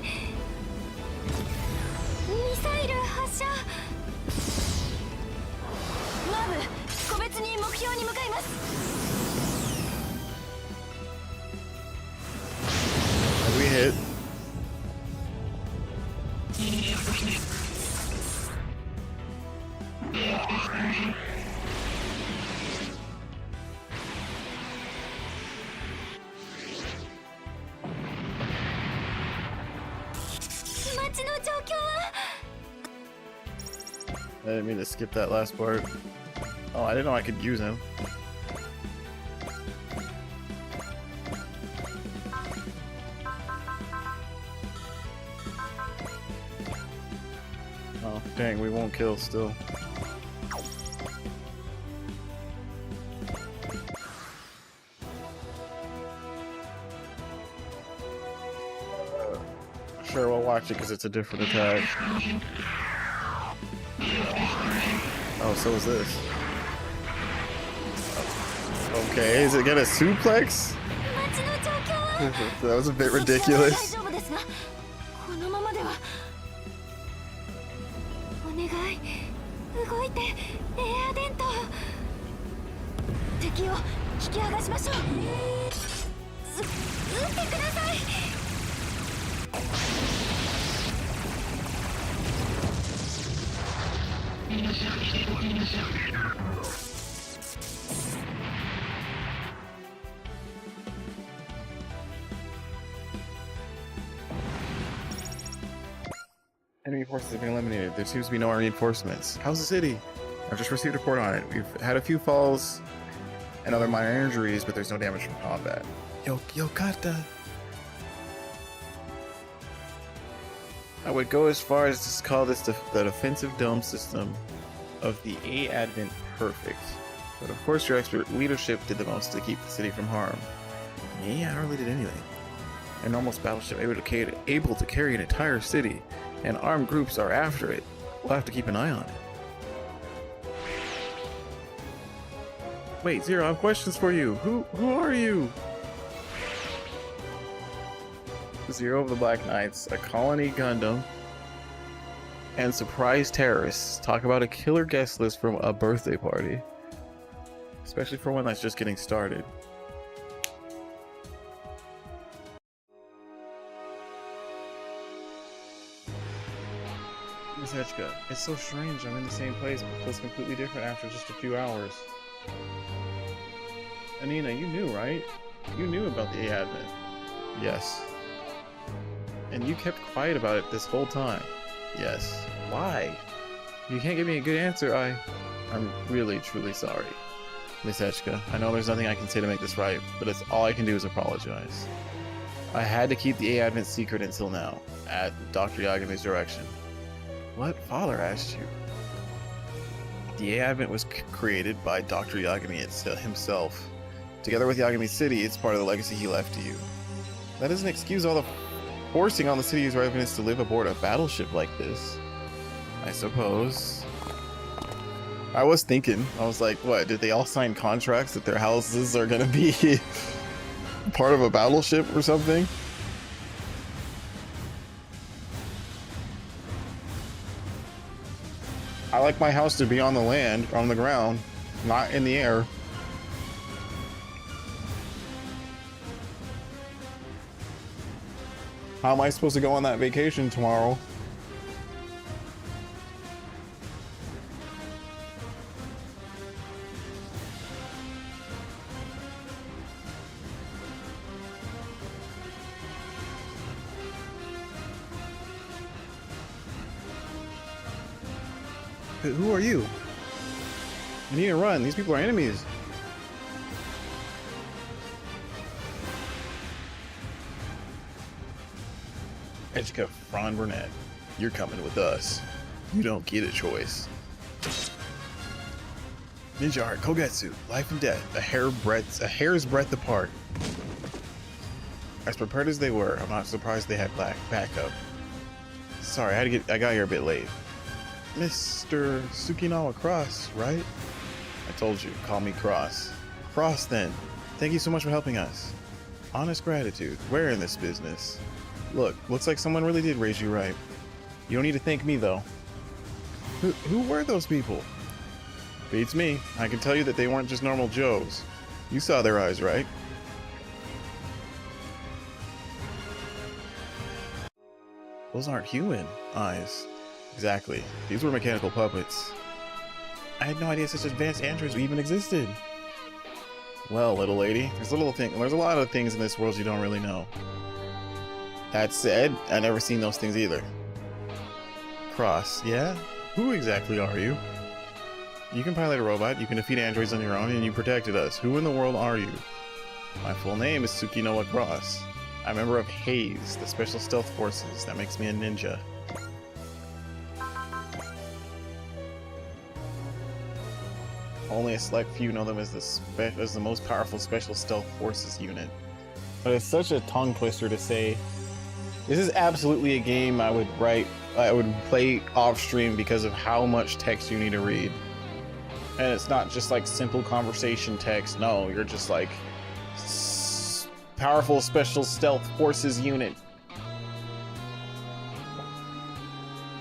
D: ミサイル発射。
C: マーブ、個別に目標に向かいます。
A: Have we hit? I didn't mean to skip that last part. Oh, I didn't know I could use him. Oh, Dang, we won't kill still. Sure, we'll watch it because it's a different attack. Oh, so is this. Okay, is it gonna suplex?
C: 街の状況は
A: That was a bit ridiculous.
C: 大丈夫ですがこのままではお願い動いてエアデント敵を引き剥がしましょう撃ってください
A: Enemy forces have been eliminated. There seems to be no reinforcements. How's the city? I've just received a report on it. We've had a few falls and other minor injuries, but there's no damage from combat. Yokata. I would go as far as to call this the defensive dome system of the A Advent perfect. But of course your expert leadership did the most to keep the city from harm. Me? I don't really did anything. A normal battleship able to carry an entire city, and armed groups are after it. We'll have to keep an eye on it. Wait, Zero, I have questions for you. Who are you? Zero of the Black Knights, a colony Gundam, and surprise terrorists. Talk about a killer guest list from a birthday party. Especially for one that's just getting started. Miss Echka, it's so strange. I'm in the same place, but it feels completely different after just a few hours. Anina, you knew, right? You knew about the A-Advent. Yes. And you kept quiet about it this whole time. Yes. Why? You can't give me a good answer. I'm really, truly sorry. Miss Echka, I know there's nothing I can say to make this right, but it's all I can do is apologize. I had to keep the A-Advent secret until now, at Dr. Yagami's direction. What father asked you? The A-Advent was created by Dr. Yagami himself. Together with Yagami City, it's part of the legacy he left to you. That doesn't excuse all the forcing on the city's residents to live aboard a battleship like this. I suppose. I was thinking, I was like, what, did they all sign contracts that their houses are gonna be part of a battleship or something? I like my house to be on the land, on the ground, not in the air. How am I supposed to go on that vacation tomorrow? Who are you? I need to run. These people are enemies. Echka Fron Burnett, you're coming with us. You don't get a choice. Ninja Art Kogetsu, life and death, a hair's breadth apart. As prepared as they were, I'm not surprised they had backup. Sorry, I got here a bit late. Mr. Tsukinawa Cross, right? I told you, call me Cross. Cross then. Thank you so much for helping us. Honest gratitude. Where in this business? Look, looks like someone really did raise you right. You don't need to thank me though. Who were those people? Beats me. I can tell you that they weren't just normal Joes. You saw their eyes, right? Those aren't human eyes. Exactly. These were mechanical puppets. I had no idea such advanced androids even existed. Well, little lady, there's a lot of things in this world you don't really know. That said, I never seen those things either. Cross, yeah? Who exactly are you? You can pilot a robot, you can defeat androids on your own, and you protected us. Who in the world are you? My full name is Tsukinowa Cross. I'm a member of Haze, the Special Stealth Forces. That makes me a ninja. Only a select few know them as the most powerful special stealth forces unit. But it's such a tongue twister to say. This is absolutely a game I would play off stream because of how much text you need to read. And it's not just like simple conversation text. No, you're just like powerful special stealth forces unit.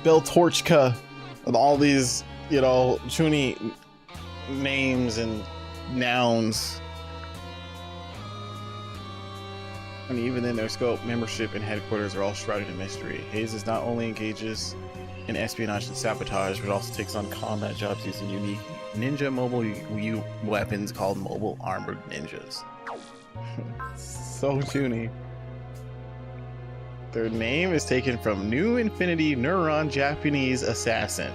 A: Beltorchka, with all these, you know, Chuny names and nouns. And even in their scope, membership and headquarters are all shrouded in mystery. Hayes not only engages in espionage and sabotage, but also takes on combat jobs using unique ninja mobile weapons called mobile armored ninjas. So Chuny. Their name is taken from New Infinity Neuron Japanese Assassin.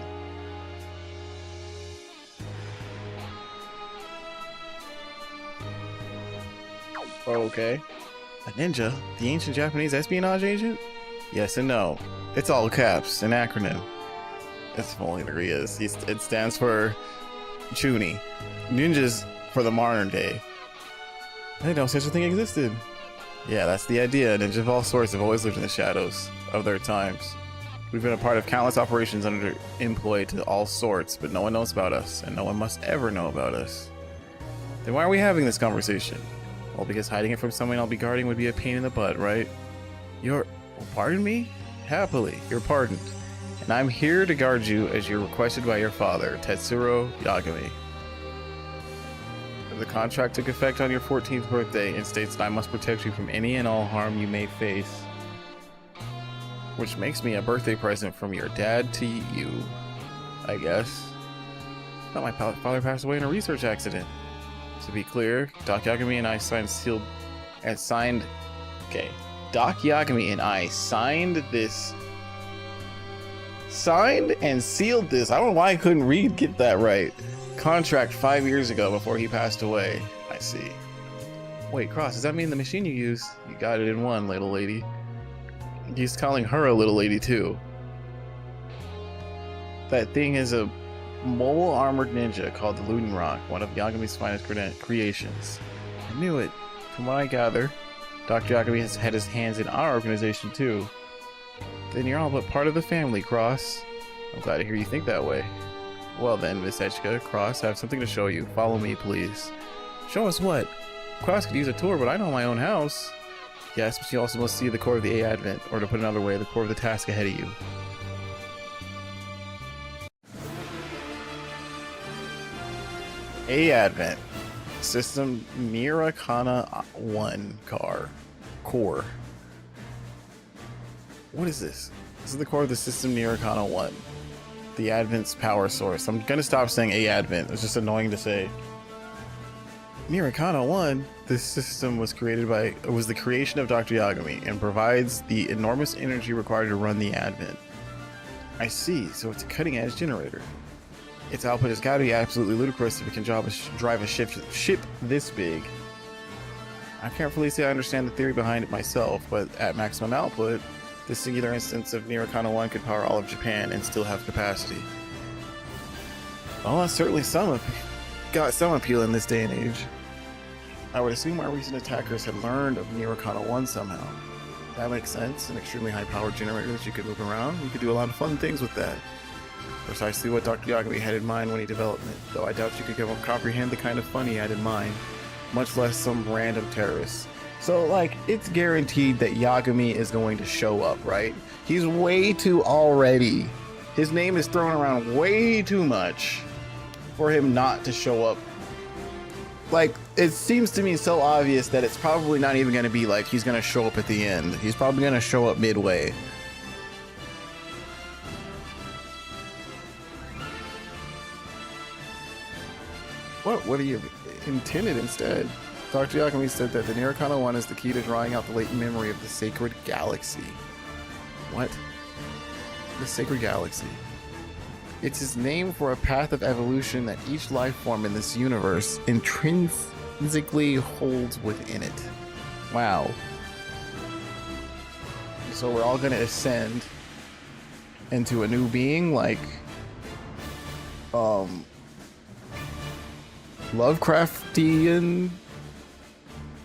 A: Okay. A ninja? The ancient Japanese espionage agent? Yes and no. It's all caps, an acronym. That's if only there is. It stands for Chuny. Ninjas for the modern day. I didn't know such a thing existed. Yeah, that's the idea. Ninjas of all sorts have always lived in the shadows of their times. We've been a part of countless operations under employ to all sorts, but no one knows about us, and no one must ever know about us. Then why are we having this conversation? Well, because hiding it from someone I'll be guarding would be a pain in the butt, right? Pardon me? Happily, you're pardoned. And I'm here to guard you as you're requested by your father, Tetsuro Yagami. The contract took effect on your 14th birthday and states that I must protect you from any and all harm you may face. Which makes me a birthday present from your dad to you, I guess. I thought my father passed away in a research accident. To be clear, Doc Yagami and I signed and sealed this. I don't know why I couldn't get that right. Contract 5 years ago before he passed away. I see. Wait, Cross, does that mean the machine you use? You got it in one, little lady. He's calling her a little lady too. That thing is a mobile armored ninja called the Ludenrock, one of Yagami's finest creations. I knew it. From what I gather, Dr. Yagami has had his hands in our organization too. Then you're all but part of the family, Cross. I'm glad to hear you think that way. Well then, Miss Echika, Cross, I have something to show you. Follow me, please. Show us what? Cross could use a tour, but I know my own house. Yes, but you also must see the core of the A-Advent, or to put it another way, the core of the task ahead of you. A-Advent. System Mirakana 1 core. What is this? This is the core of the system Mirakana 1. The Advent's power source. I'm gonna stop saying A-Advent. It's just annoying to say. Mirakana 1. This system was the creation of Dr. Yagami and provides the enormous energy required to run the Advent. I see, so it's a cutting-edge generator. Its output has got to be absolutely ludicrous if it can drive a ship this big. I can't really say I understand the theory behind it myself, but at maximum output, this singular instance of Mirakana 1 could power all of Japan and still have capacity. Well, that's certainly got some appeal in this day and age. I would assume our recent attackers had learned of Mirakana 1 somehow. That makes sense. An extremely high-powered generator that you could move around. You could do a lot of fun things with that. Precisely what Dr. Yagami had in mind when he developed it, though I doubt you could comprehend the kind of fun he had in mind, much less some random terrorists. So, like, it's guaranteed that Yagami is going to show up, right? He's way too already. His name is thrown around way too much for him not to show up. Like, it seems to me so obvious that it's probably not even going to be like he's going to show up at the end. He's probably going to show up midway. What do you intended instead? Dr. Yagami said that the Mirakana 1 is the key to drawing out the latent memory of the Sacred Galaxy. What? The Sacred Galaxy. It's his name for a path of evolution that each life form in this universe intrinsically holds within it. Wow. So we're all gonna ascend into a new being, like, Lovecraftian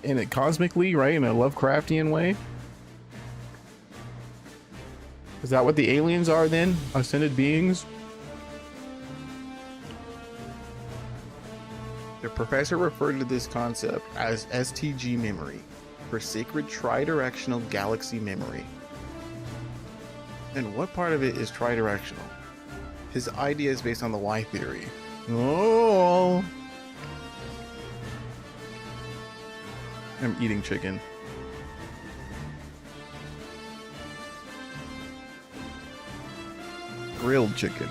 A: in a cosmically, right? In a Lovecraftian way. Is that what the aliens are then? Ascended beings? The professor referred to this concept as STG memory, for sacred tridirectional galaxy memory. And what part of it is tridirectional? His idea is based on the Y theory. Oh! I'm eating chicken. Grilled chicken.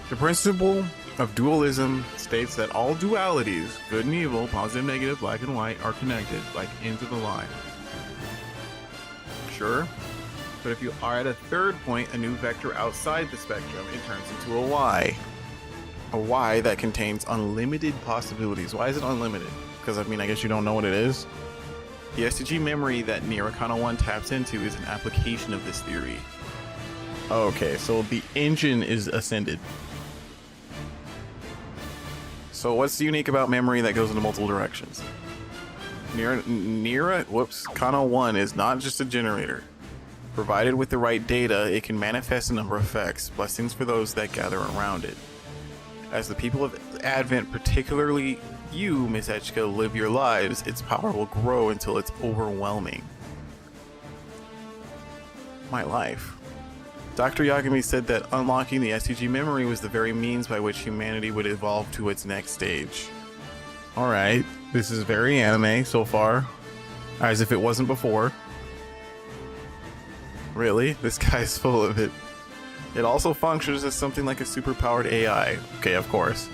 A: The principle of dualism states that all dualities, good and evil, positive, negative, black and white, are connected, like into the line. Sure, but if you are at a third point, a new vector outside the spectrum, it turns into a Y. A Y that contains unlimited possibilities. Why is it unlimited? Because, I mean, I guess you don't know what it is. The STG memory that Nier Automata 1 taps into is an application of this theory. Okay, so the engine is ascended. So what's unique about memory that goes into multiple directions? Automata 1 is not just a generator. Provided with the right data, it can manifest a number of effects, blessings for those that gather around it. As the people of Advent, particularly you, Miss Echka, live your lives, its power will grow until it's overwhelming. My life. Dr. Yagami said that unlocking the STG memory was the very means by which humanity would evolve to its next stage. Alright, this is very anime so far, as if it wasn't before. Really? This guy's full of it. It also functions as something like a superpowered AI. Okay, of course.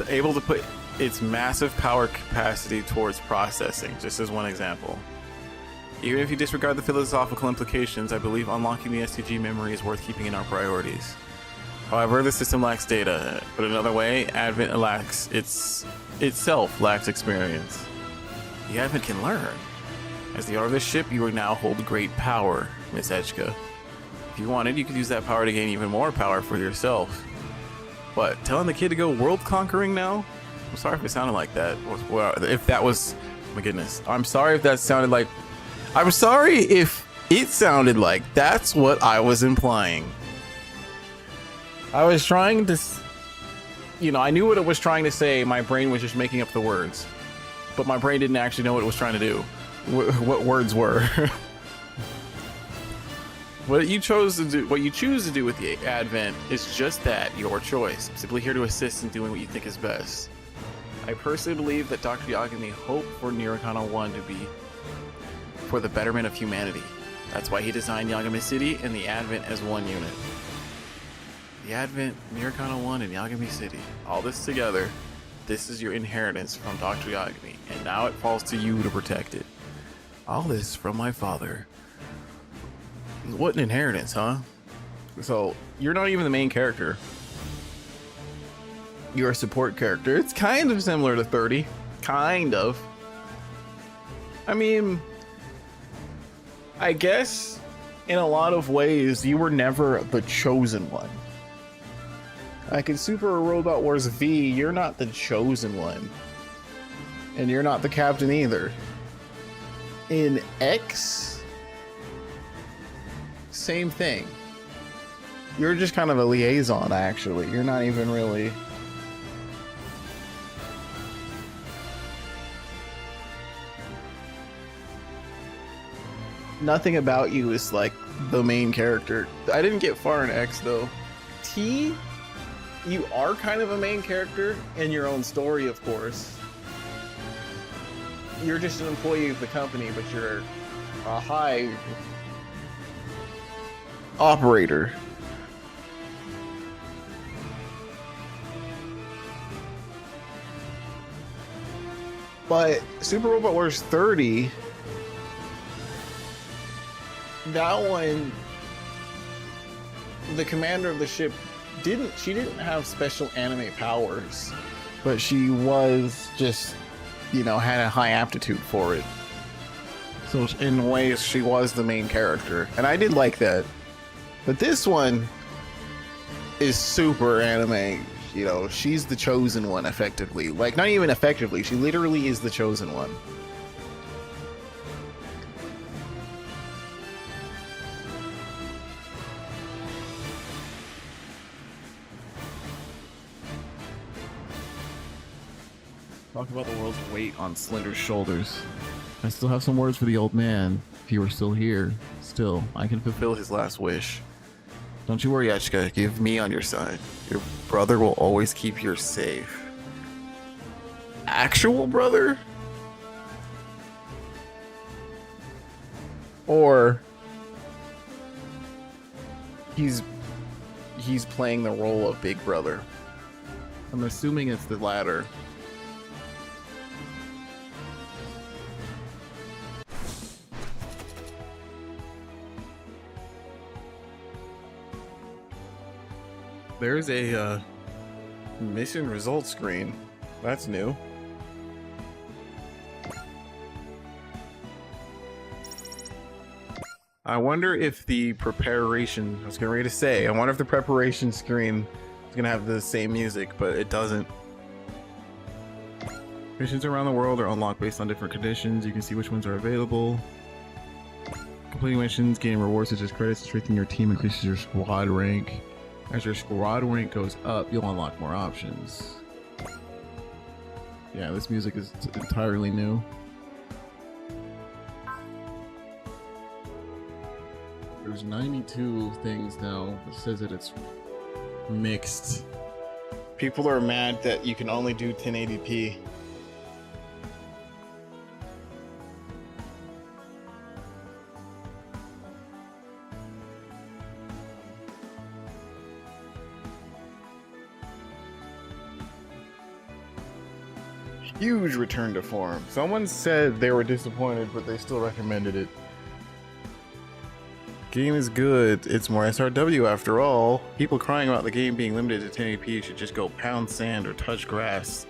A: Able to put its massive power capacity towards processing, just as one example. Even if you disregard the philosophical implications, I believe unlocking the STG memory is worth keeping in our priorities. However, the system lacks data. Put another way, Advent itself lacks experience. The Advent can learn. As the owner of this ship, you now hold great power, Miss Echka. If you wanted, you could use that power to gain even more power for yourself. What, telling the kid to go world conquering now? I'm sorry if it sounded like that. Well, if that was... my goodness. I'm sorry if that sounded like... I'm sorry if it sounded like that's what I was implying. I was trying to... You know, I knew what it was trying to say. My brain was just making up the words. But my brain didn't actually know what it was trying to do. What words were. What you choose to do with the Advent is just that, your choice. I'm simply here to assist in doing what you think is best. I personally believe that Dr. Yagami hoped for Nier Automata 1 to be for the betterment of humanity. That's why he designed Yagami City and the Advent as one unit. The Advent, Nier Automata 1, and Yagami City. All this together, this is your inheritance from Dr. Yagami, and now it falls to you to protect it. All this from my father. What an inheritance, huh? So, you're not even the main character. You're a support character. It's kind of similar to 30. Kind of. I mean, I guess in a lot of ways, you were never the chosen one. Like in Super Robot Wars V, you're not the chosen one. And you're not the captain either. In X, same thing. You're just kind of a liaison, actually. You're not even really... Nothing about you is like the main character. I didn't get far in X though. T, you are kind of a main character in your own story, of course. you're just an employee of the company, but you're a high operator. But Super Robot Wars 30, that one, the commander of the ship she didn't have special anime powers, but she was just, you know, had a high aptitude for it. So in ways, she was the main character, and I did like that. But this one is super anime. You know, she's the chosen one, effectively. Like, not even effectively, she literally is the chosen one. Talk about the world's weight on Slender's shoulders. I still have some words for the old man. If he were still here, still, I can fulfill his last wish. Don't you worry, Yachika. Give me on your side. Your brother will always keep you safe. Actual brother? Or he's playing the role of big brother. I'm assuming it's the latter. There's a mission results screen. That's new. I wonder if the preparation, I was getting ready to say, I wonder if the preparation screen is gonna have the same music, but it doesn't. Missions around the world are unlocked based on different conditions. You can see which ones are available. Completing missions, gaining rewards such as credits, strengthening your team increases your squad rank. As your squad rank goes up, you'll unlock more options. Yeah, this music is entirely new. There's 92 things now. It says that it's mixed. People are mad that you can only do 1080p. Huge return to form. Someone said they were disappointed, but they still recommended it. Game is good. It's more SRW after all. People crying about the game being limited to 1080p should just go pound sand or touch grass,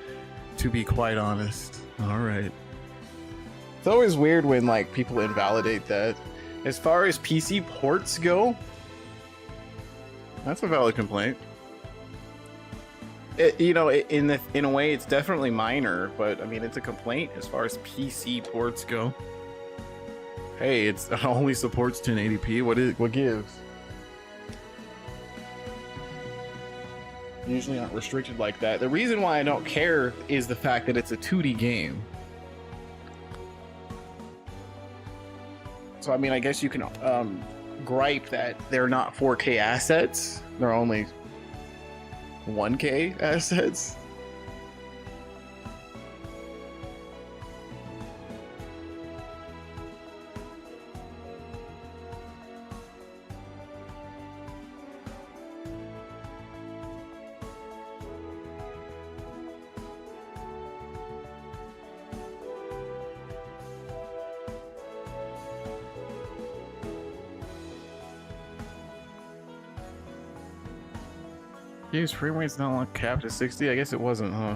A: to be quite honest. Alright. It's always weird when like people invalidate that. As far as PC ports go, that's a valid complaint. You know, in a way, it's definitely minor, but I mean, it's a complaint as far as PC ports go. Hey, it only supports 1080p. What gives? Usually not restricted like that. The reason why I don't care is the fact that it's a 2D game. So I mean, I guess you can gripe that they're not 4K assets. They're only 1K assets. Game's frame rate's not like capped at 60. I guess it wasn't, huh?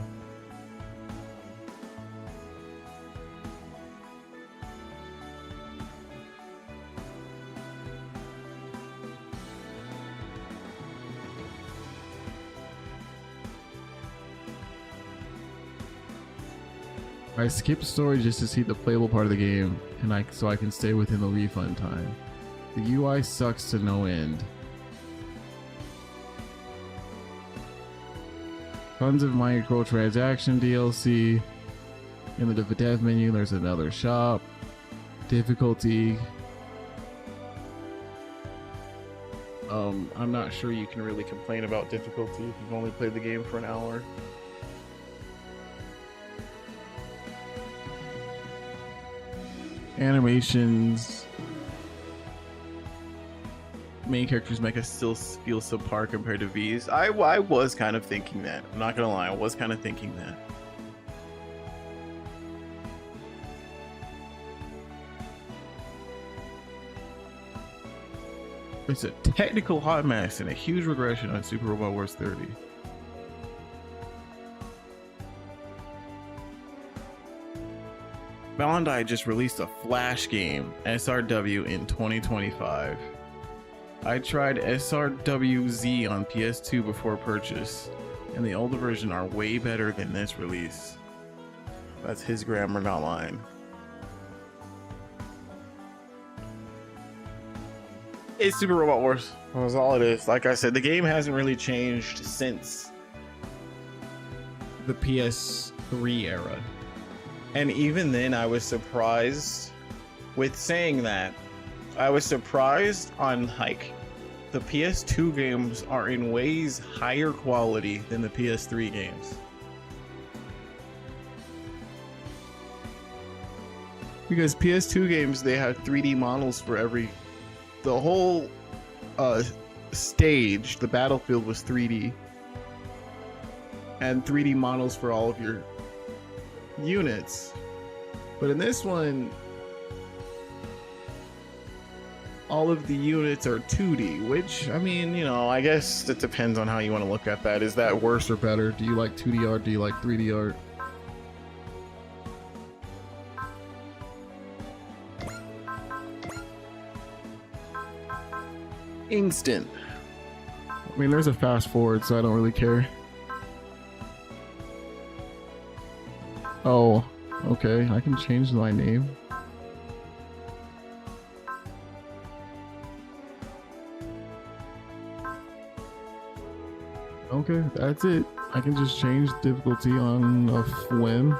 A: I skipped story just to see the playable part of the game, and so I can stay within the refund time. The UI sucks to no end. Tons of microtransaction DLC. In the dev menu, there's another shop. Difficulty. I'm not sure you can really complain about difficulty if you've only played the game for an hour. Animations. Main characters mecha still feel subpar compared to V's. I was kind of thinking that. I'm not gonna lie, I was kind of thinking that. It's a technical hot mess and a huge regression on Super Robot Wars 30. Bandai just released a Flash game, SRW, in 2025. I tried SRWZ on PS2 before purchase, and the older version are way better than this release. That's his grammar, not mine. It's Super Robot Wars. That's all it is. Like I said, the game hasn't really changed since the PS3 era. And even then, I was surprised with saying that. I was surprised on like the PS2 games are in ways higher quality than the PS3 games. Because PS2 games, they have 3D models for the whole stage, the battlefield was 3D. And 3D models for all of your units. But in this one, all of the units are 2D, which, I mean, you know, I guess it depends on how you want to look at that. Is that worse or better? Do you like 2D art? Do you like 3D art? Instant. I mean, there's a fast forward, so I don't really care. Oh, okay. I can change my name. Okay, that's it. I can just change difficulty on a whim.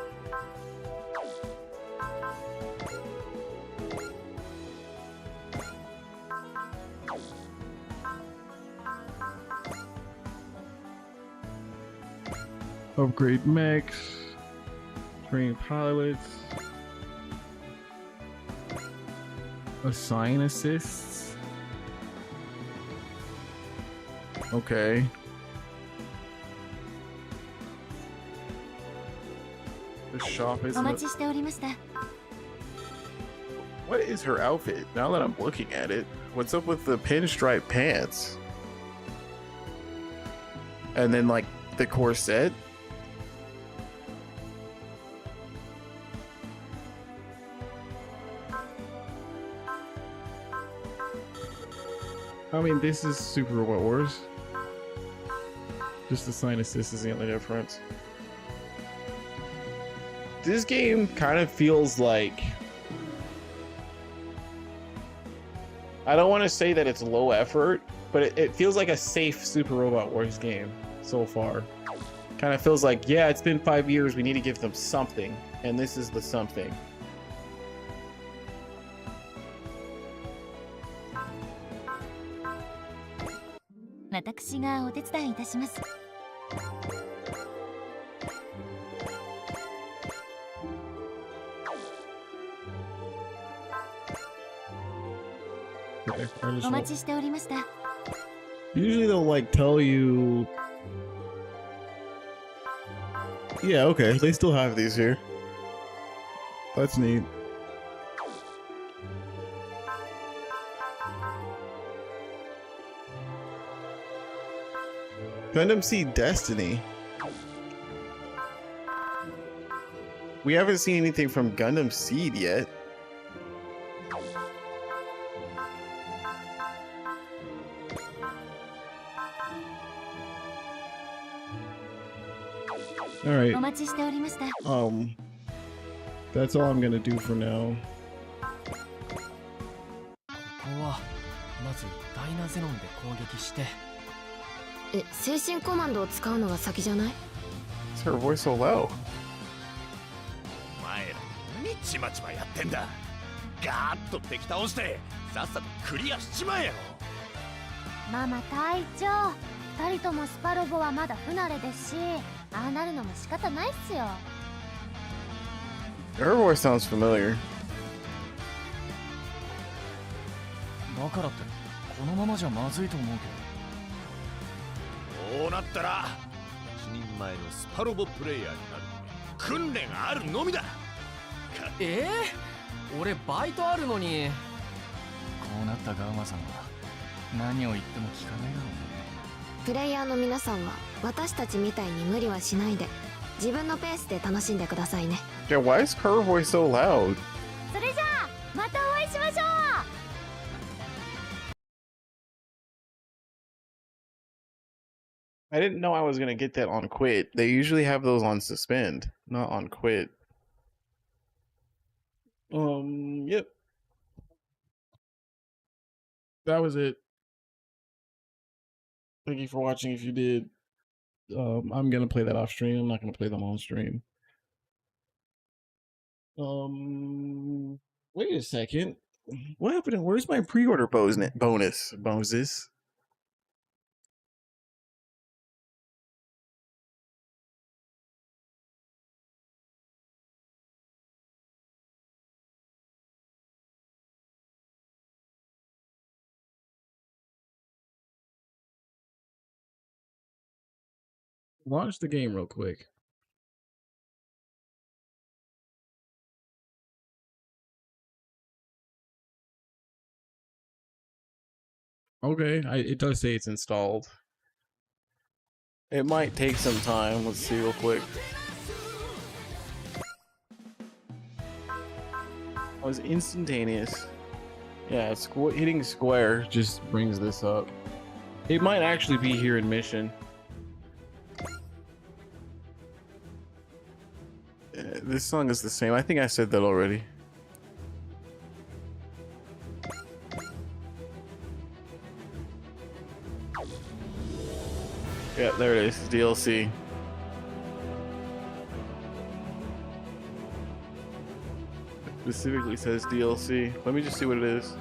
A: Upgrade mechs, train pilots, assign assists. Okay. The shop is.
C: お待ちしておりました。
A: What is her outfit? Now that I'm looking at it, what's up with the pinstripe pants? And then like the corset? I mean, this is Super Robot Wars. Just the sign assist is the only difference. This game kind of feels like, I don't want to say that it's low effort, but it feels like a safe Super Robot Wars game so far. Kind of feels like, yeah, it's been 5 years, we need to give them something, and this is the something.
C: 私がお手伝いいたします。 お待ちしておりました。
A: Usually they'll like tell you, yeah, okay, they still have these here. That's neat. Gundam Seed Destiny. We haven't seen anything from Gundam Seed yet. All right.
C: お待ちしておりました。
A: That's all I'm gonna do for now.
B: ここはまずダイナゼノンで攻撃して。
D: え、精神コマンドを使うのが先じゃない？
A: Is her voice so low?
B: お前ら何ちまちまやってんだ。ガーッと敵倒してさっさとクリアしちまえよ。
D: ママ隊長、二人ともスパロボはまだ不慣れですし、ああなるのも仕方ないっすよ。
A: Her voice sounds familiar.
E: だからってこのままじゃまずいと思うけ
B: こうなったら一人前のスパロボプレイヤーになるため訓練があるのみだ。
E: ど。俺バイトあるのに。こうなったガウマさんは何を言っても聞かないだろうね。
F: プレイヤーの皆さんは私たちみたいに無理はしないで自分のペースで楽しんでくださいね。
A: Yeah, why is her voice so loud?
D: それじゃあまたお会いしましょう。
A: I didn't know I was gonna get that on quit. They usually have those on suspend, not on quit. Yep. That was it. Thank you for watching if you did. I'm gonna play that off stream. I'm not gonna play them on stream. Wait a second. What happened? Where's my pre-order bonuses? Launch the game real quick. Okay, it does say it's installed. It might take some time. Let's see real quick. Oh, it's instantaneous. Yeah, hitting square just brings this up. It might actually be here in mission. This song is the same. I think I said that already. Yeah, there it is. DLC. It specifically says DLC. Let me just see what it is.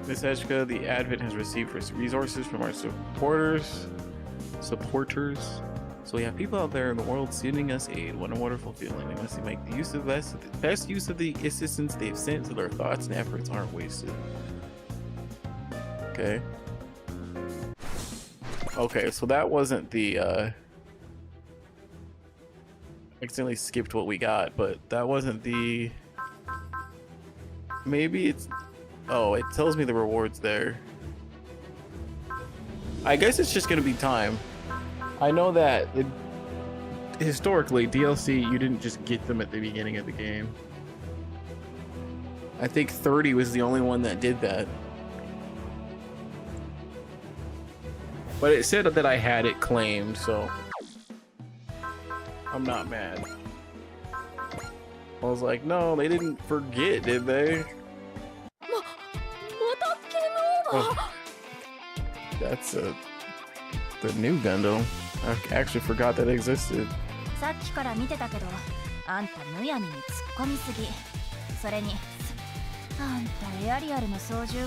A: Miss Eshka, the Advent has received resources from our supporters. So we have people out there in the world sending us aid. What a wonderful feeling. We must make the best use of the assistance they've sent so their thoughts and efforts aren't wasted. Okay. Okay, so that wasn't the accidentally skipped what we got, but that wasn't the maybe it's oh, it tells me the rewards there. I guess it's just gonna be time. I know that historically, DLC, you didn't just get them at the beginning of the game. I think 30 was the only one that did that. But it said that I had it claimed, so I'm not mad. I was like, no, they didn't forget, did they? Oh, that's the new Gundam. I actually forgot that existed.
C: さっきから見てたけど、あんたむやみに突っ込みすぎ。それに、あんたエアリアルの操縦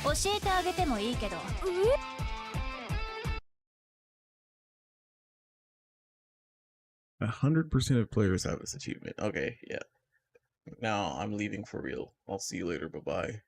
C: 教えてあげてもいいけど。
A: 100% of players have this achievement. Okay, yeah. Now I'm leaving for real. I'll see you later. Bye bye.